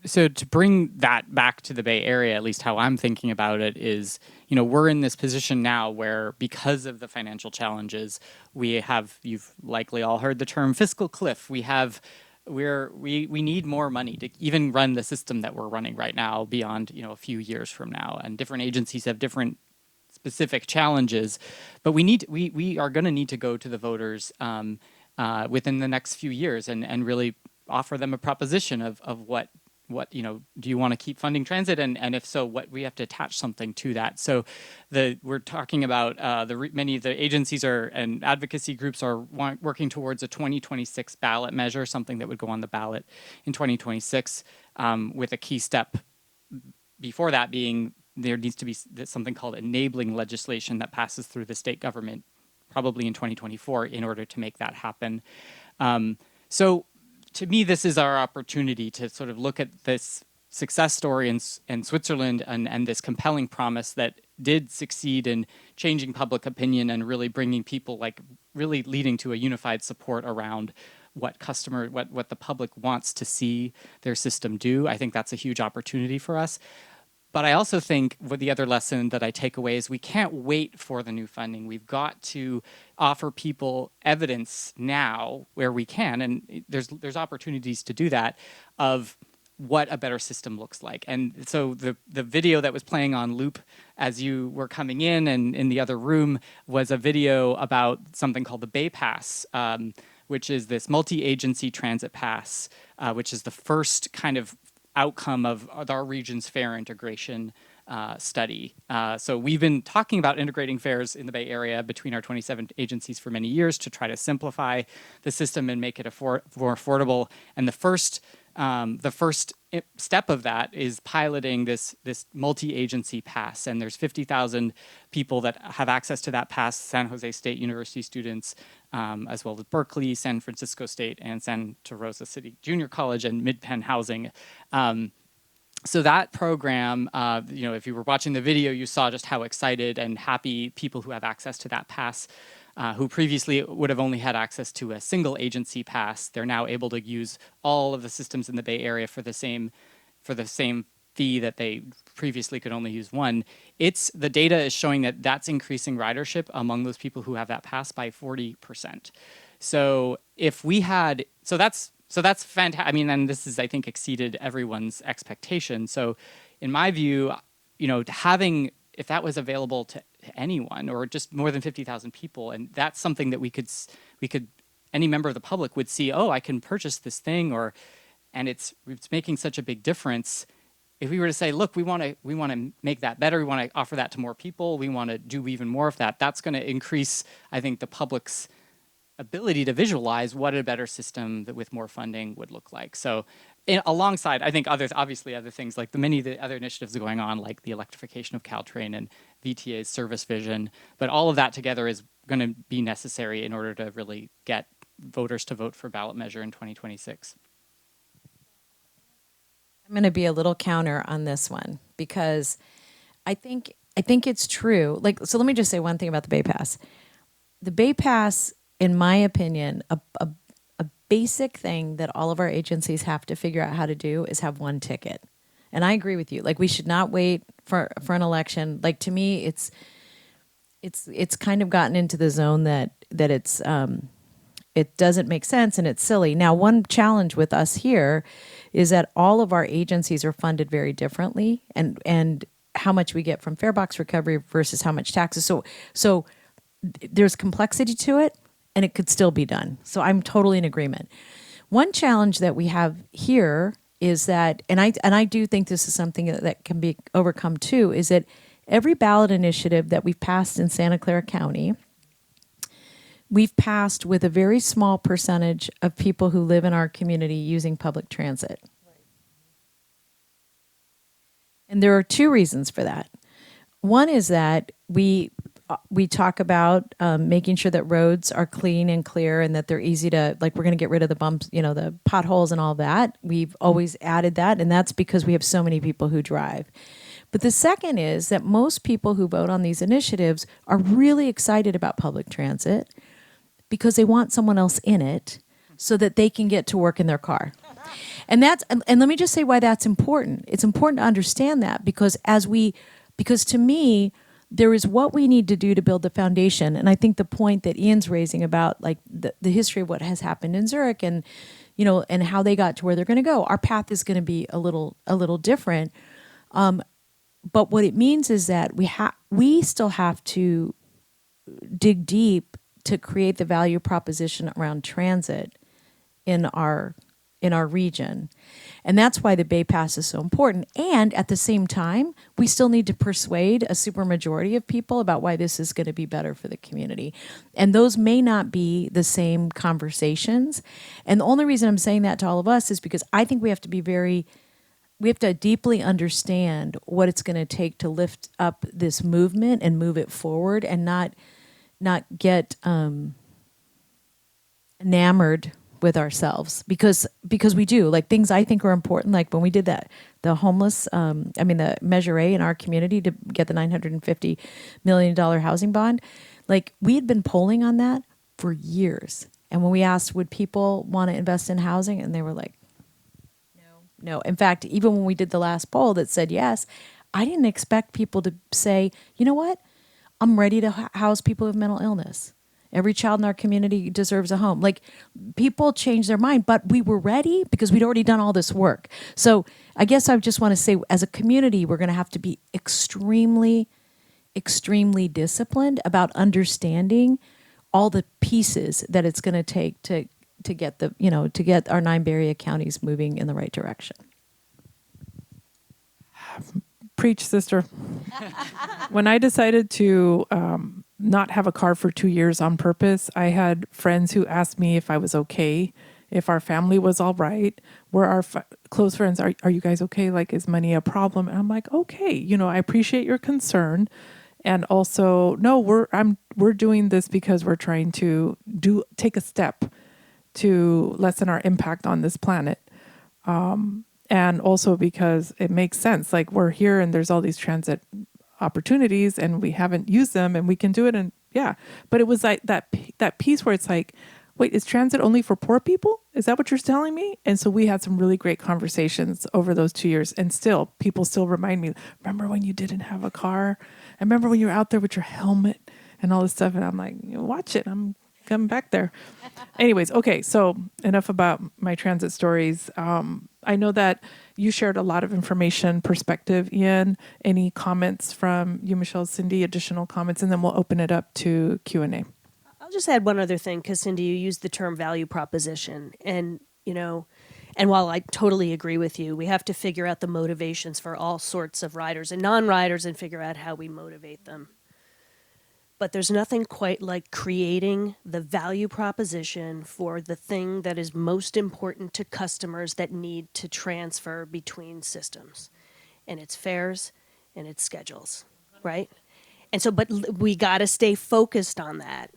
So to bring that back to the Bay Area, at least how I'm thinking about it is, we're in this position now where because of the financial challenges, you've likely all heard the term fiscal cliff. We need more money to even run the system that we're running right now beyond, a few years from now. And different agencies have different specific challenges, but we are going to need to go to the voters within the next few years and really offer them a proposition of what do you want to keep funding transit, and if so, what we have to attach something to that. So we're talking about many of the agencies and advocacy groups are working towards a 2026 ballot measure, something that would go on the ballot in 2026, with a key step before that being there needs to be something called enabling legislation that passes through the state government probably in 2024 in order to make that happen. So to me, this is our opportunity to sort of look at this success story in Switzerland and this compelling promise that did succeed in changing public opinion and really bringing people, like really leading to a unified support around what the public wants to see their system do. I think that's a huge opportunity for us. But I also think the other lesson that I take away is we can't wait for the new funding. We've got to offer people evidence now where we can, and there's opportunities to do that, of what a better system looks like. And so the video that was playing on loop as you were coming in and in the other room was a video about something called the Bay Pass, which is this multi-agency transit pass, which is the first kind of outcome of our region's fare integration study. So we've been talking about integrating fares in the Bay Area between our 27 agencies for many years to try to simplify the system and make it more affordable. And the first step of that is piloting this multi-agency pass. And there's 50,000 people that have access to that pass, San Jose State University students, as well as Berkeley, San Francisco State, and Santa Rosa City Junior College and Mid-Penn Housing. So that program, if you were watching the video, you saw just how excited and happy people who have access to that pass, who previously would have only had access to a single agency pass, they're now able to use all of the systems in the Bay Area for the same fee that they previously could only use one. The data is showing that that's increasing ridership among those people who have that pass by 40%. So that's fantastic. I mean, and this is, I think, exceeded everyone's expectation. So in my view, if that was available to anyone or just more than 50,000 people, and that's something that we could any member of the public would see, oh, I can purchase this thing, and it's making such a big difference. If we were to say, look, we want to make that better, we want to offer that to more people, we want to do even more of that, that's going to increase, I think, the public's ability to visualize what a better system with more funding would look like. So alongside, I think, other things like many of the other initiatives going on, like the electrification of Caltrain and VTA's service vision. But all of that together is going to be necessary in order to really get voters to vote for ballot measure in 2026. I'm going to be a little counter on this one because I think it's true. Like, so let me just say one thing about the Bay Pass. The Bay Pass, in my opinion, a basic thing that all of our agencies have to figure out how to do is have one ticket. And I agree with you. Like, we should not wait for an election. Like, to me, it's kind of gotten into the zone that it's it doesn't make sense and it's silly. Now, one challenge with us here is that all of our agencies are funded very differently, and how much we get from fare box recovery versus how much taxes. So there's complexity to it, and it could still be done. So I'm totally in agreement. One challenge that we have here is that, and I do think this is something that can be overcome too, is that every ballot initiative that we've passed in Santa Clara County, we've passed with a very small percentage of people who live in our community using public transit. And there are two reasons for that. One is that we talk about making sure that roads are clean and clear and that they're easy to, like, we're going to get rid of the bumps, the potholes and all that. We've always added that, and that's because we have so many people who drive. But the second is that most people who vote on these initiatives are really excited about public transit because they want someone else in it so that they can get to work in their car. And let me just say why that's important. It's important to understand that because to me, there is what we need to do to build the foundation. And I think the point that Ian's raising about like the history of what has happened in Zurich and how they got to where they're going to go. Our path is going to be a little different. But what it means is that we still have to dig deep to create the value proposition around transit in our region. And that's why the Bay Pass is so important. And at the same time, we still need to persuade a supermajority of people about why this is going to be better for the community. And those may not be the same conversations. And the only reason I'm saying that to all of us is because I think we have to deeply understand what it's going to take to lift up this movement and move it forward and not get enamored with ourselves because we do, like, things I think are important, like when we did the homeless, the Measure A in our community to get the $950 million housing bond, like, we had been polling on that for years. And when we asked, would people want to invest in housing? And they were like, no. In fact, even when we did the last poll that said yes, I didn't expect people to say, you know what? I'm ready to house people with mental illness. Every child in our community deserves a home. Like, people change their mind, but we were ready because we'd already done all this work. So I guess I just want to say, as a community, we're going to have to be extremely, extremely disciplined about understanding all the pieces that it's going to take to get to get our 9 Bay Area counties moving in the right direction. Preach, sister. When I decided to not have a car for 2 years on purpose, I had friends who asked me if I was okay, if our family was all right. We're our close friends. Are you guys okay? Like, is money a problem? And I'm like, okay, I appreciate your concern. And also, no, we're doing this because we're trying to take a step to lessen our impact on this planet. And also because it makes sense. Like, we're here and there's all these transit opportunities and we haven't used them and we can do it. And yeah, but it was like that piece where it's like, wait, is transit only for poor people? Is that what you're telling me? And so we had some really great conversations over those 2 years. And people still remind me, remember when you didn't have a car? I remember when you were out there with your helmet and all this stuff. And I'm like, watch it. I'm coming back there. Anyways, okay, so enough about my transit stories. I know that you shared a lot of information, perspective, Ian. Any comments from you, Michelle, Cindy, additional comments, and then we'll open it up to Q&A. I'll just add one other thing, because Cindy, you used the term value proposition. And, and while I totally agree with you, we have to figure out the motivations for all sorts of riders and non-riders and figure out how we motivate them. But there's nothing quite like creating the value proposition for the thing that is most important to customers that need to transfer between systems. And it's fares and it's schedules, right? And so, but we got to stay focused on that.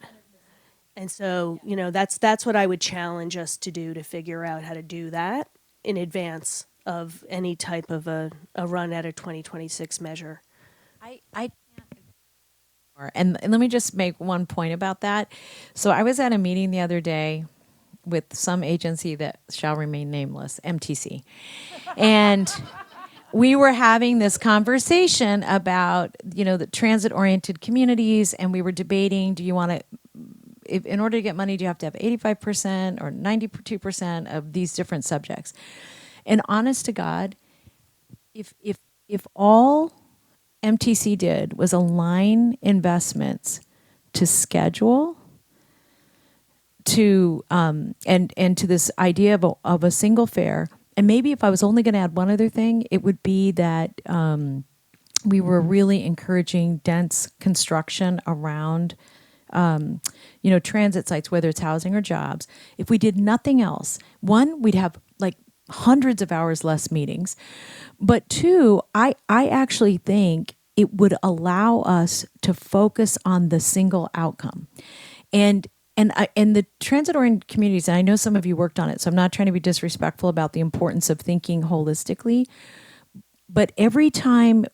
And so, that's what I would challenge us to do, to figure out how to do that in advance of any type of a run at a 2026 measure. I can't agree more. And let me just make one point about that. So I was at a meeting the other day with some agency that shall remain nameless, MTC. And we were having this conversation about, the transit-oriented communities, and we were debating, do you want to, in order to get money, do you have to have 85% or 92% of these different subjects? And honest to God, if all MTC did was align investments to schedule, to and to this idea of a single fare, and maybe if I was only going to add one other thing, it would be that we were really encouraging dense construction around transit sites, whether it's housing or jobs. If we did nothing else, one, we'd have like hundreds of hours less meetings. But two, I actually think it would allow us to focus on the single outcome. And the transit-oriented communities, and I know some of you worked on it, so I'm not trying to be disrespectful about the importance of thinking holistically, but every time,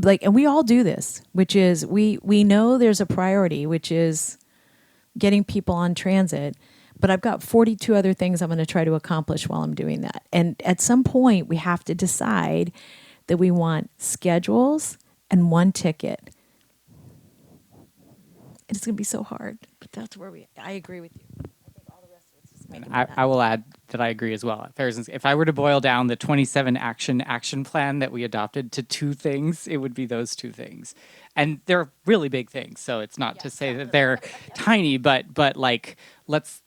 and we all do this, which is we know there's a priority, which is getting people on transit, but I've got 42 other things I'm going to try to accomplish while I'm doing that. And at some point, we have to decide that we want schedules and one ticket. It's going to be so hard, but that's where I agree with you. I think all the rest of it's just making I will add that I agree as well. For instance, if I were to boil down the 27 action plan that we adopted to two things, it would be those two things. And they're really big things. So it's not to say that they're tiny, but like, let's,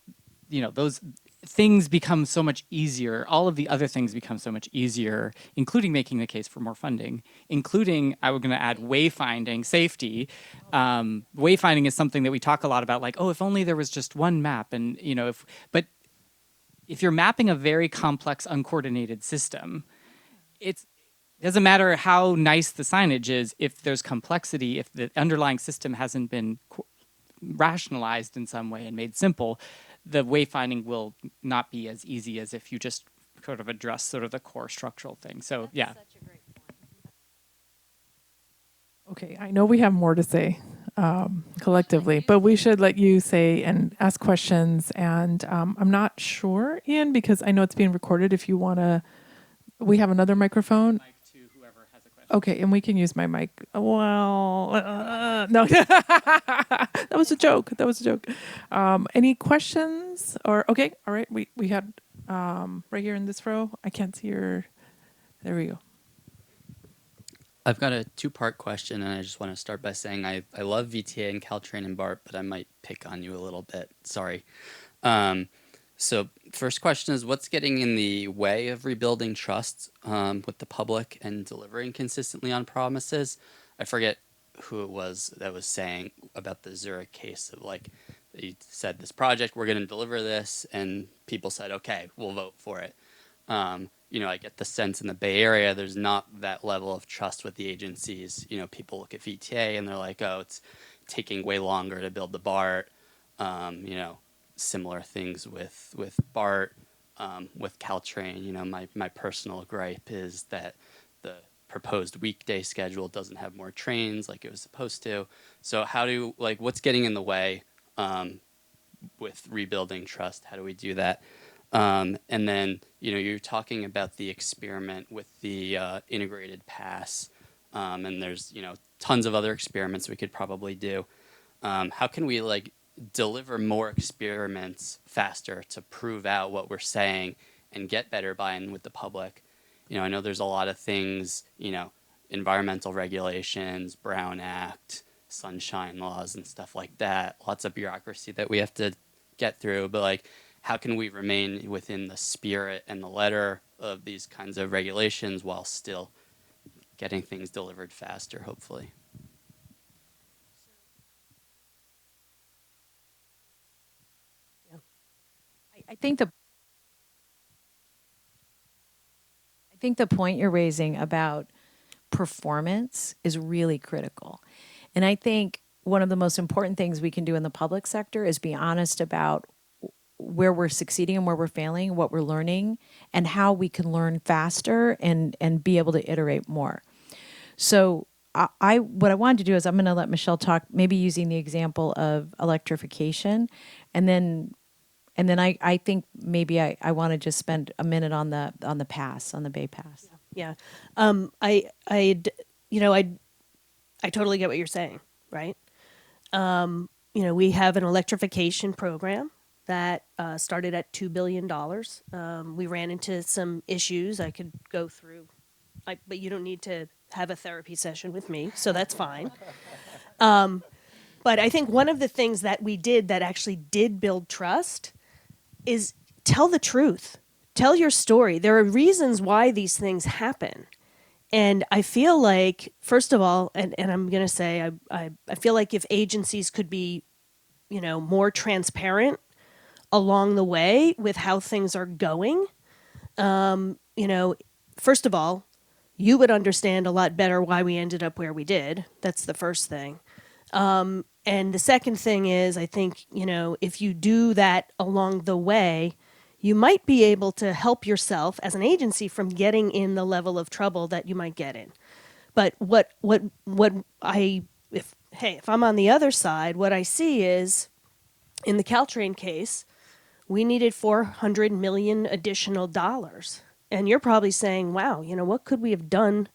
those things become so much easier. All of the other things become so much easier, including making the case for more funding, including, I was going to add wayfinding, safety. Wayfinding is something that we talk a lot about, like, oh, if only there was just one map. And, but if you're mapping a very complex, uncoordinated system, it doesn't matter how nice the signage is, if there's complexity, if the underlying system hasn't been rationalized in some way and made simple, the wayfinding will not be as easy as if you just sort of address sort of the core structural thing. So, yeah. such a great point. Okay, I know we have more to say collectively, but we should let you say and ask questions. And I'm not sure, Ian, because I know it's being recorded. If you want to, we have another microphone. Okay, and we can use my mic. Well, no, that was a joke. That was a joke. Any questions? Or okay, all right. We had right here in this row. I can't see your. There we go. I've got a two-part question, and I just want to start by saying I love VTA and Caltrain and BART, but I might pick on you a little bit. Sorry. So first question is, what's getting in the way of rebuilding trust with the public and delivering consistently on promises? I forget who it was that was saying about the Zurich case of like, he said this project, we're going to deliver this, and people said, okay, we'll vote for it. I get the sense in the Bay Area, there's not that level of trust with the agencies. People look at VTA and they're like, oh, it's taking way longer to build the BART. Similar things with BART, with Caltrain. My personal gripe is that the proposed weekday schedule doesn't have more trains like it was supposed to. So what's getting in the way with rebuilding trust? How do we do that? And then, you're talking about the experiment with the integrated pass, and there's, tons of other experiments we could probably do. How can we deliver more experiments faster to prove out what we're saying and get better buy-in with the public? I know there's a lot of things, environmental regulations, Brown Act, sunshine laws and stuff like that. Lots of bureaucracy that we have to get through, but how can we remain within the spirit and the letter of these kinds of regulations while still getting things delivered faster, hopefully? I think the point you're raising about performance is really critical. And I think one of the most important things we can do in the public sector is be honest about where we're succeeding and where we're failing, what we're learning, and how we can learn faster and be able to iterate more. So I what I wanted to do is I'm going to let Michelle talk, maybe using the example of electrification, and then I think maybe I want to just spend a minute on the pass, on the Bay Pass. Yeah. I totally get what you're saying, right? We have an electrification program that started at $2 billion. We ran into some issues I could go through, but you don't need to have a therapy session with me, so that's fine. But I think one of the things that we did that actually did build trust is tell the truth. Tell your story. There are reasons why these things happen. And I feel like, first of all, and I'm going to say, I feel like if agencies could be, more transparent along the way with how things are going, first of all, you would understand a lot better why we ended up where we did. That's the first thing. And the second thing is, I think, if you do that along the way, you might be able to help yourself as an agency from getting in the level of trouble that you might get in. But if I'm on the other side, what I see is in the Caltrain case, we needed $400 million additional dollars. And you're probably saying, wow, what could we have done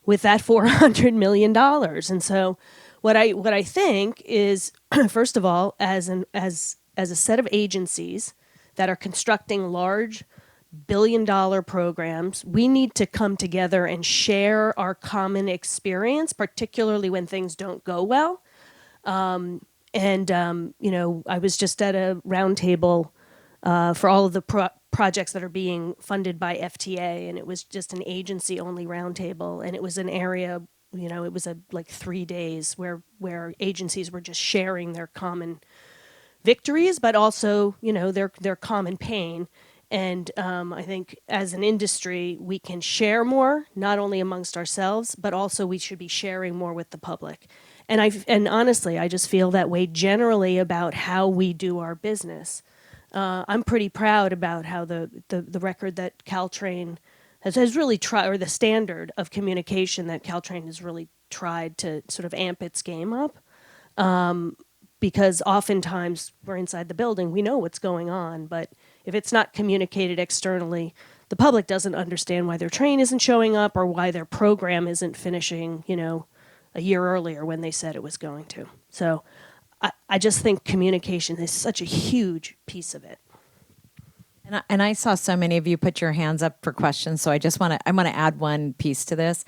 with that $400 million? And so what I think is, first of all, as a set of agencies that are constructing large billion-dollar programs, we need to come together and share our common experience, particularly when things don't go well. I was just at a roundtable for all of the projects that are being funded by FTA, and it was just an agency-only roundtable, and it was an area, it was like 3 days where agencies were just sharing their common victories, but also, their common pain. And I think as an industry, we can share more, not only amongst ourselves, but also we should be sharing more with the public. And honestly, I just feel that way generally about how we do our business. I'm pretty proud about how the record that Caltrain has really tried, or the standard of communication that Caltrain has really tried to sort of amp its game up. Because oftentimes we're inside the building, we know what's going on, but if it's not communicated externally, the public doesn't understand why their train isn't showing up or why their program isn't finishing, a year earlier when they said it was going to. So I just think communication is such a huge piece of it. And I saw so many of you put your hands up for questions, so I want to add one piece to this,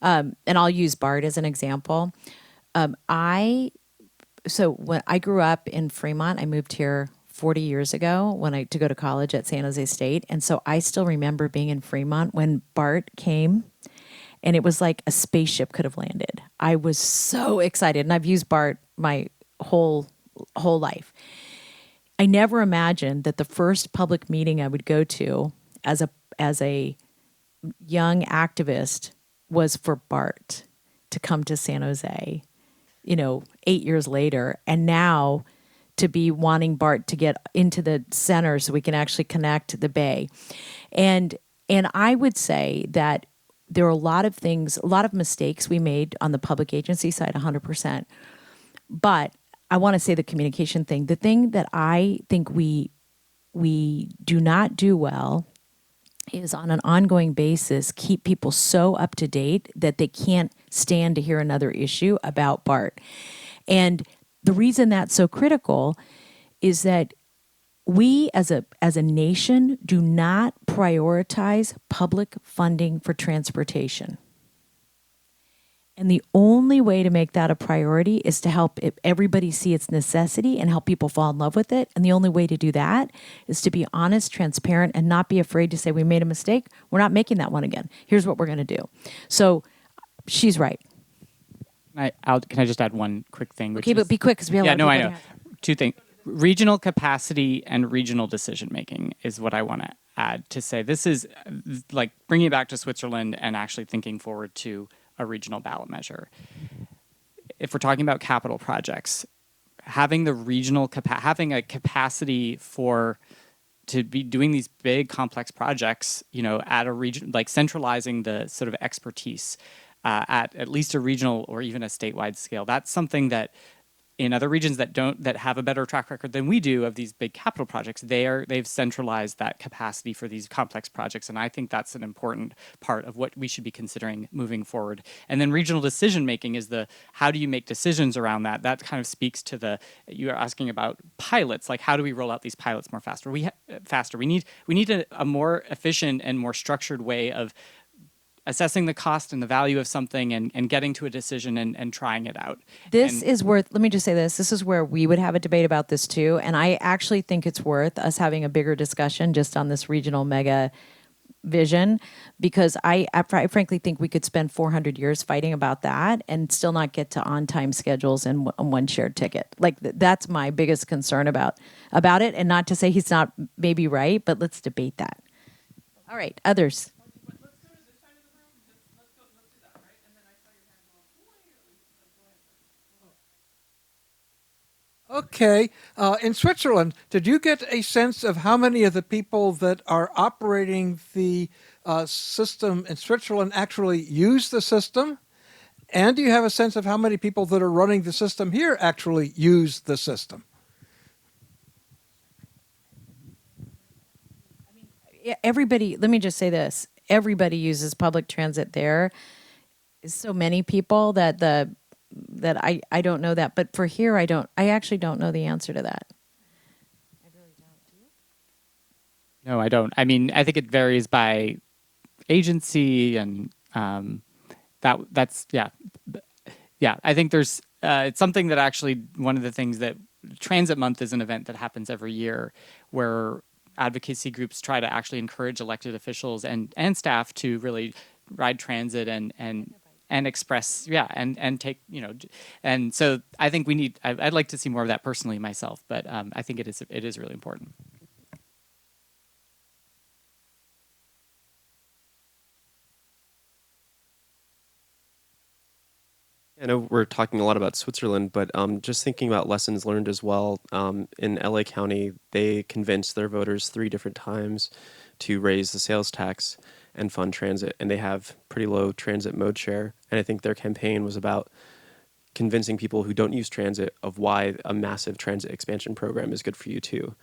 and I'll use BART as an example. So when I grew up in Fremont, I moved here 40 years ago to go to college at San Jose State. And so I still remember being in Fremont when BART came, and it was like a spaceship could have landed. I was so excited, and I've used BART my whole life. I never imagined that the first public meeting I would go to as a young activist was for BART to come to San Jose. 8 years later, and now to be wanting BART to get into the center so we can actually connect the Bay. And I would say that there are a lot of mistakes we made on the public agency side, 100%. But I want to say the communication thing. The thing that I think we do not do well is on an ongoing basis keep people so up to date that they can't stand to hear another issue about BART. And the reason that's so critical is that we as a nation do not prioritize public funding for transportation. And the only way to make that a priority is to help everybody see its necessity and help people fall in love with it. And the only way to do that is to be honest, transparent, and not be afraid to say we made a mistake. We're not making that one again. Here's what we're going to do. So she's right. Can I just add one quick thing? Okay, but be quick because we have a lot of I people know. Two things. Regional capacity and regional decision making is what I want to add to say. This is like bringing it back to Switzerland and actually thinking forward to a regional ballot measure. if we're talking about capital projects, having the regional having a capacity to be doing these big complex projects, at a region, like centralizing the sort of expertise at least a regional or even a statewide scale. That's something that in other regions that have a better track record than we do of these big capital projects, they've centralized that capacity for these complex projects, and I think that's an important part of what we should be considering moving forward. And then regional decision making is how do you make decisions around that? That kind of speaks to you are asking about pilots, like how do we roll out these pilots more faster? We need a more efficient and more structured way of assessing the cost and the value of something and getting to a decision and trying it out. Let me just say this is where we would have a debate about this too. And I actually think it's worth us having a bigger discussion just on this regional mega vision, because I frankly think we could spend 400 years fighting about that and still not get to on-time schedules and one shared ticket. Like that's my biggest concern about it. And not to say he's not maybe right, but let's debate that. All right, others. Okay. In Switzerland, did you get a sense of how many of the people that are operating the system in Switzerland actually use the system? And do you have a sense of how many people that are running the system here actually use the system? Everybody, let me just say this. Everybody uses public transit there. So many people that I don't know that, but for here I actually don't know the answer to that. I really don't. Do you? No, I don't. I mean, I think it varies by agency and that's I think there's it's something that actually one of the things that Transit Month is an event that happens every year where advocacy groups try to actually encourage elected officials and staff to really ride transit and express, and take, and so I think I'd like to see more of that personally myself, but I think it is really important. I know we're talking a lot about Switzerland, but just thinking about lessons learned as well. In LA County, they convinced their voters 3 different times to raise the sales tax and fund transit, and they have pretty low transit mode share. And I think their campaign was about convincing people who don't use transit of why a massive transit expansion program is good for you too.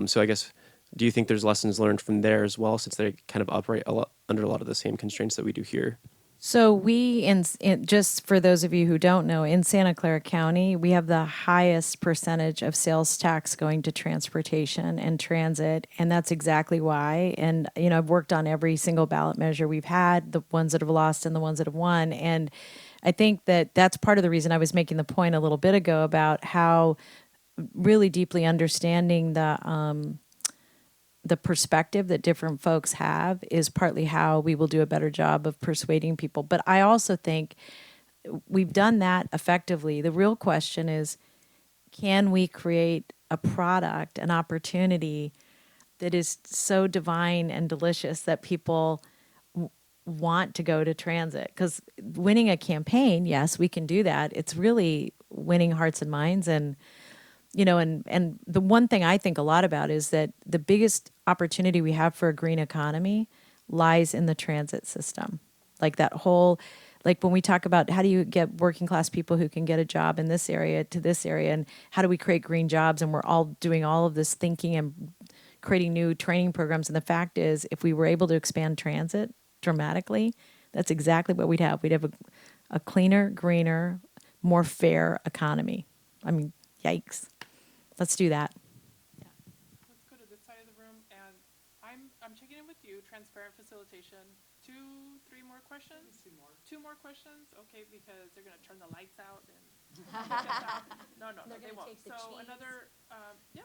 So I guess, do you think there's lessons learned from there as well, since they kind of operate under a lot of the same constraints that we do here? So we, just for those of you who don't know, in Santa Clara County, we have the highest percentage of sales tax going to transportation and transit, and that's exactly why. And, I've worked on every single ballot measure we've had, the ones that have lost and the ones that have won. And I think that that's part of the reason I was making the point a little bit ago about how really deeply understanding the perspective that different folks have is partly how we will do a better job of persuading people. But I also think we've done that effectively. The real question is, can we create a product, an opportunity that is so divine and delicious that people want to go to transit? Because winning a campaign, yes, we can do that. It's really winning hearts and minds. And and the one thing I think a lot about is that the biggest opportunity we have for a green economy lies in the transit system. Like that whole, like when we talk about how do you get working class people who can get a job in this area to this area, and how do we create green jobs, and we're all doing all of this thinking and creating new training programs. And the fact is, if we were able to expand transit dramatically, that's exactly what we'd have. We'd have a cleaner, greener, more fair economy. I mean, yikes. Let's do that. Yeah. Let's go to this side of the room, and I'm checking in with you. Transparent facilitation. 2, 3 more questions. 2 more questions. Okay, because they're gonna turn the lights out and kick us out. No, they won't. So another. Yes.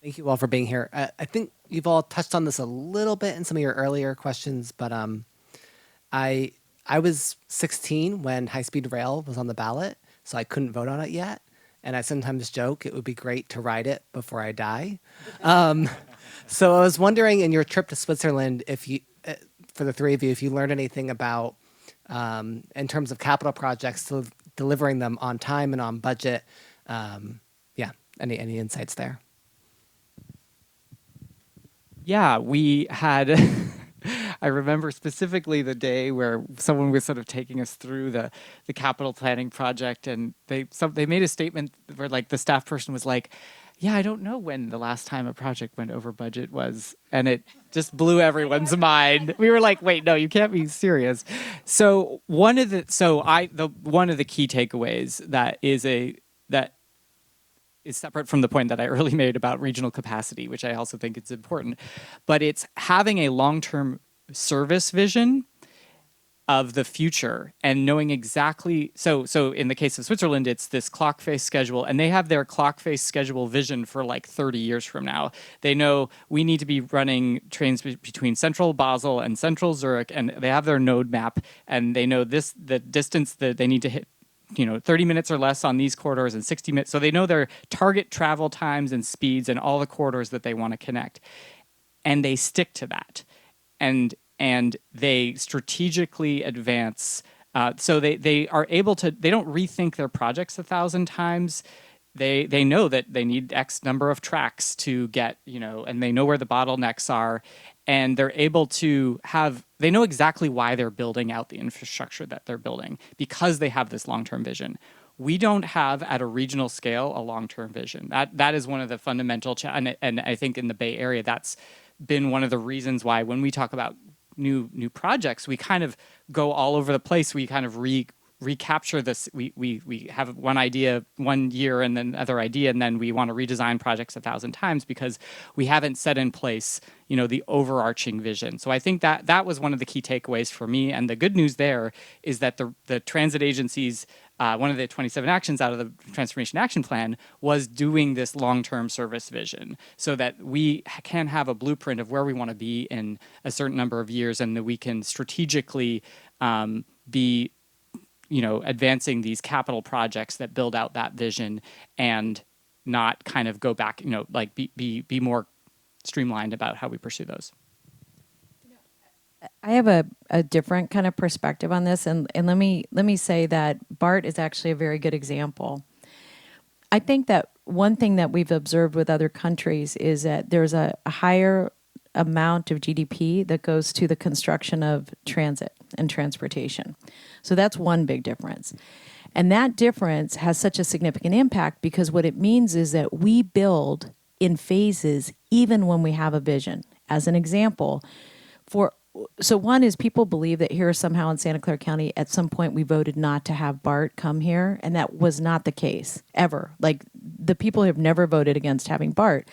Thank you all for being here. I think you've all touched on this a little bit in some of your earlier questions, but I was 16 when high-speed rail was on the ballot, so I couldn't vote on it yet. And I sometimes joke it would be great to ride it before I die. So I was wondering, in your trip to Switzerland, if you, for the 3 of you, if you learned anything about In terms of capital projects, delivering them on time and on budget. Yeah, any insights there? Yeah, we had. I remember specifically the day where someone was sort of taking us through the capital planning project, and they made a statement where like the staff person was like, "Yeah, I don't know when the last time a project went over budget was," and it just blew everyone's mind. We were like, "Wait, no, you can't be serious." So one of the key takeaways that is separate from the point that I earlier made about regional capacity, which I also think is important, but it's having a long-term service vision of the future and knowing exactly. So in the case of Switzerland, it's this clock face schedule, and they have their clock face schedule vision for like 30 years from now. They know we need to be running trains between central Basel and central Zurich, and they have their node map, and they know the distance that they need to hit, 30 minutes or less on these corridors and 60 minutes. So they know their target travel times and speeds and all the corridors that they want to connect. And they stick to that. And they strategically advance. So they are able to, they don't rethink their projects 1,000 times. They know that they need X number of tracks to get, and they know where the bottlenecks are. And they're able to they know exactly why they're building out the infrastructure that they're building because they have this long-term vision. We don't have at a regional scale a long-term vision. That is one of the fundamental, and I think in the Bay Area, that's been one of the reasons why when we talk about new projects, we kind of go all over the place. We kind of recapture this. We have one idea one year and then other idea, and then we want to redesign projects 1,000 times because we haven't set in place, the overarching vision. So I think that was one of the key takeaways for me. And the good news there is that the transit agencies, one of the 27 actions out of the Transformation Action Plan was doing this long-term service vision so that we can have a blueprint of where we want to be in a certain number of years, and that we can strategically be advancing these capital projects that build out that vision and not kind of go back, be more streamlined about how we pursue those. I have a different kind of perspective on this, and let me say that BART is actually a very good example. I think that one thing that we've observed with other countries is that there's a higher amount of GDP that goes to the construction of transit and transportation. So that's one big difference. And that difference has such a significant impact because what it means is that we build in phases even when we have a vision. As an example, so one is people believe that here somehow in Santa Clara County at some point we voted not to have BART come here, and that was not the case ever. Like the people have never voted against having BART.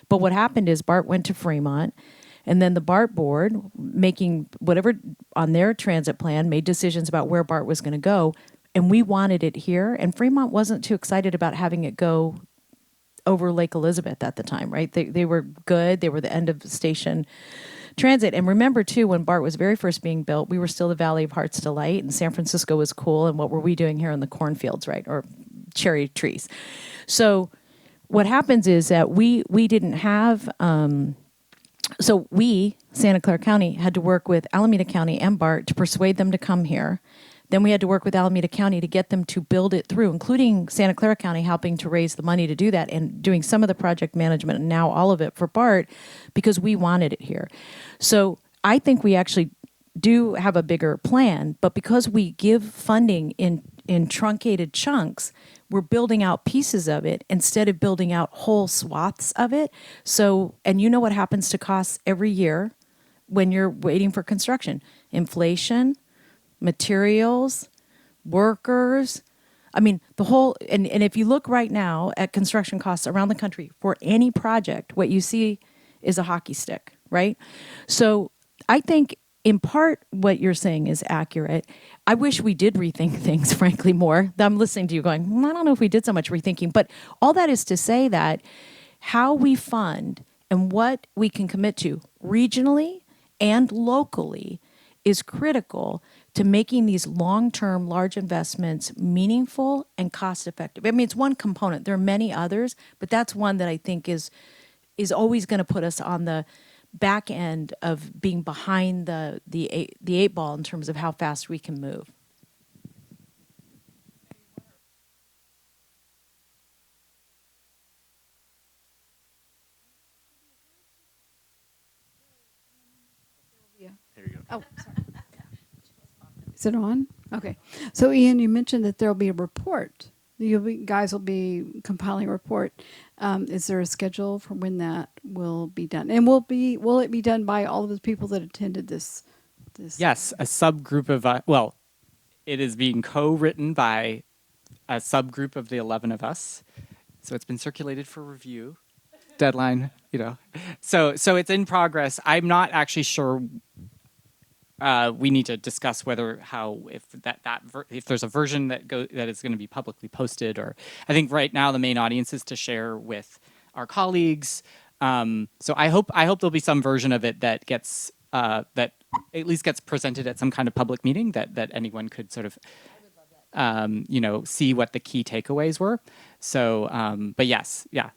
But what happened is BART went to Fremont, and then the BART board, making whatever on their transit plan, made decisions about where BART was going to go, and we wanted it here. And Fremont wasn't too excited about having it go over Lake Elizabeth at the time, right? They were good. They were the end of station transit. And remember, too, when BART was very first being built, we were still the Valley of Heart's Delight, and San Francisco was cool. And what were we doing here in the cornfields, right? Or cherry trees. So what happens is that we didn't have, so we, Santa Clara County, had to work with Alameda County and BART to persuade them to come here. Then we had to work with Alameda County to get them to build it through, including Santa Clara County helping to raise the money to do that and doing some of the project management and now all of it for BART because we wanted it here. So I think we actually do have a bigger plan, but because we give funding in truncated chunks, we're building out pieces of it instead of building out whole swaths of it. So, and you know what happens to costs every year when you're waiting for construction? Inflation, materials, workers. I mean, the whole, and if you look right now at construction costs around the country for any project, what you see is a hockey stick, right? So I think in part what you're saying is accurate. I wish we did rethink things, frankly, more. I'm listening to you going, I don't know if we did so much rethinking, but all that is to say that how we fund and what we can commit to regionally and locally is critical to making these long-term large investments meaningful and cost-effective. I mean, it's one component. There are many others, but that's one that I think is always going to put us on the back end of being behind the eight ball in terms of how fast we can move. Oh, sorry. Is it on? Okay. So, Ian, you mentioned that there'll be a report. Guys will be compiling a report. Is there a schedule for when that will be done? And will it be done by all of the people that attended this? Yes, a subgroup of well, it is being co-written by a subgroup of the 11 of us. So it's been circulated for review. Deadline, So it's in progress. I'm not actually sure. We need to discuss if there's a version that is going to be publicly posted, or I think right now the main audience is to share with our colleagues. So I hope there'll be some version of it that gets that at least gets presented at some kind of public meeting that anyone could sort of see what the key takeaways were. So, but yes, yeah,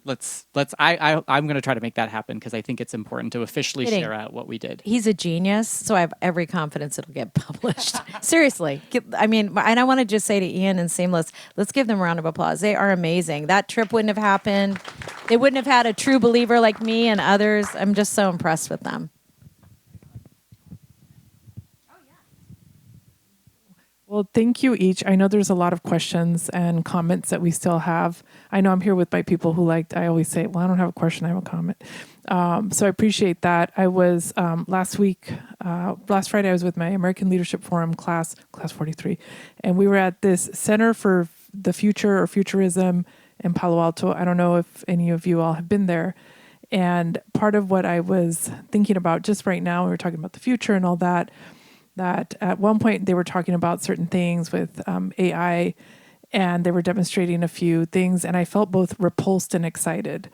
I'm going to try to make that happen because I think it's important to officially share out what we did. He's a genius, so I have every confidence it'll get published. Seriously. I mean, and I want to just say to Ian and Seamless, let's give them a round of applause. They are amazing. That trip wouldn't have happened. They wouldn't have had a true believer like me and others. I'm just so impressed with them. Well, thank you each. I know there's a lot of questions and comments that we still have. I know I'm here with my people who I always say, well, I don't have a question, I have a comment. So I appreciate that. I was last Friday, I was with my American Leadership Forum class 43, and we were at this Center for the Future or Futurism in Palo Alto. I don't know if any of you all have been there. And part of what I was thinking about just right now, we were talking about the future and all that at one point they were talking about certain things with AI, and they were demonstrating a few things, and I felt both repulsed and excited.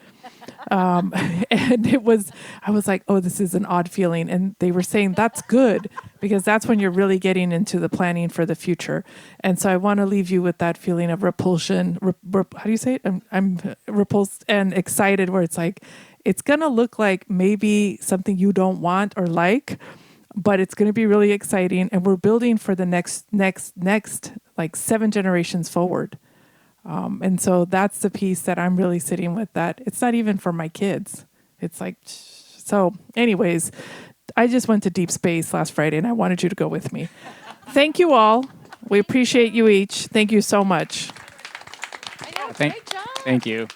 And I was like, oh, this is an odd feeling. And they were saying that's good because that's when you're really getting into the planning for the future. And so I want to leave you with that feeling of repulsion. How do you say it? I'm repulsed and excited, where it's like, it's going to look like maybe something you don't want or like, but it's going to be really exciting, and we're building for the next like 7 generations forward. And so that's the piece that I'm really sitting with, that it's not even for my kids. It's like, so anyways, I just went to deep space last Friday and I wanted you to go with me. Thank you all. We appreciate you each. Thank you so much. I know, great job. Thank you.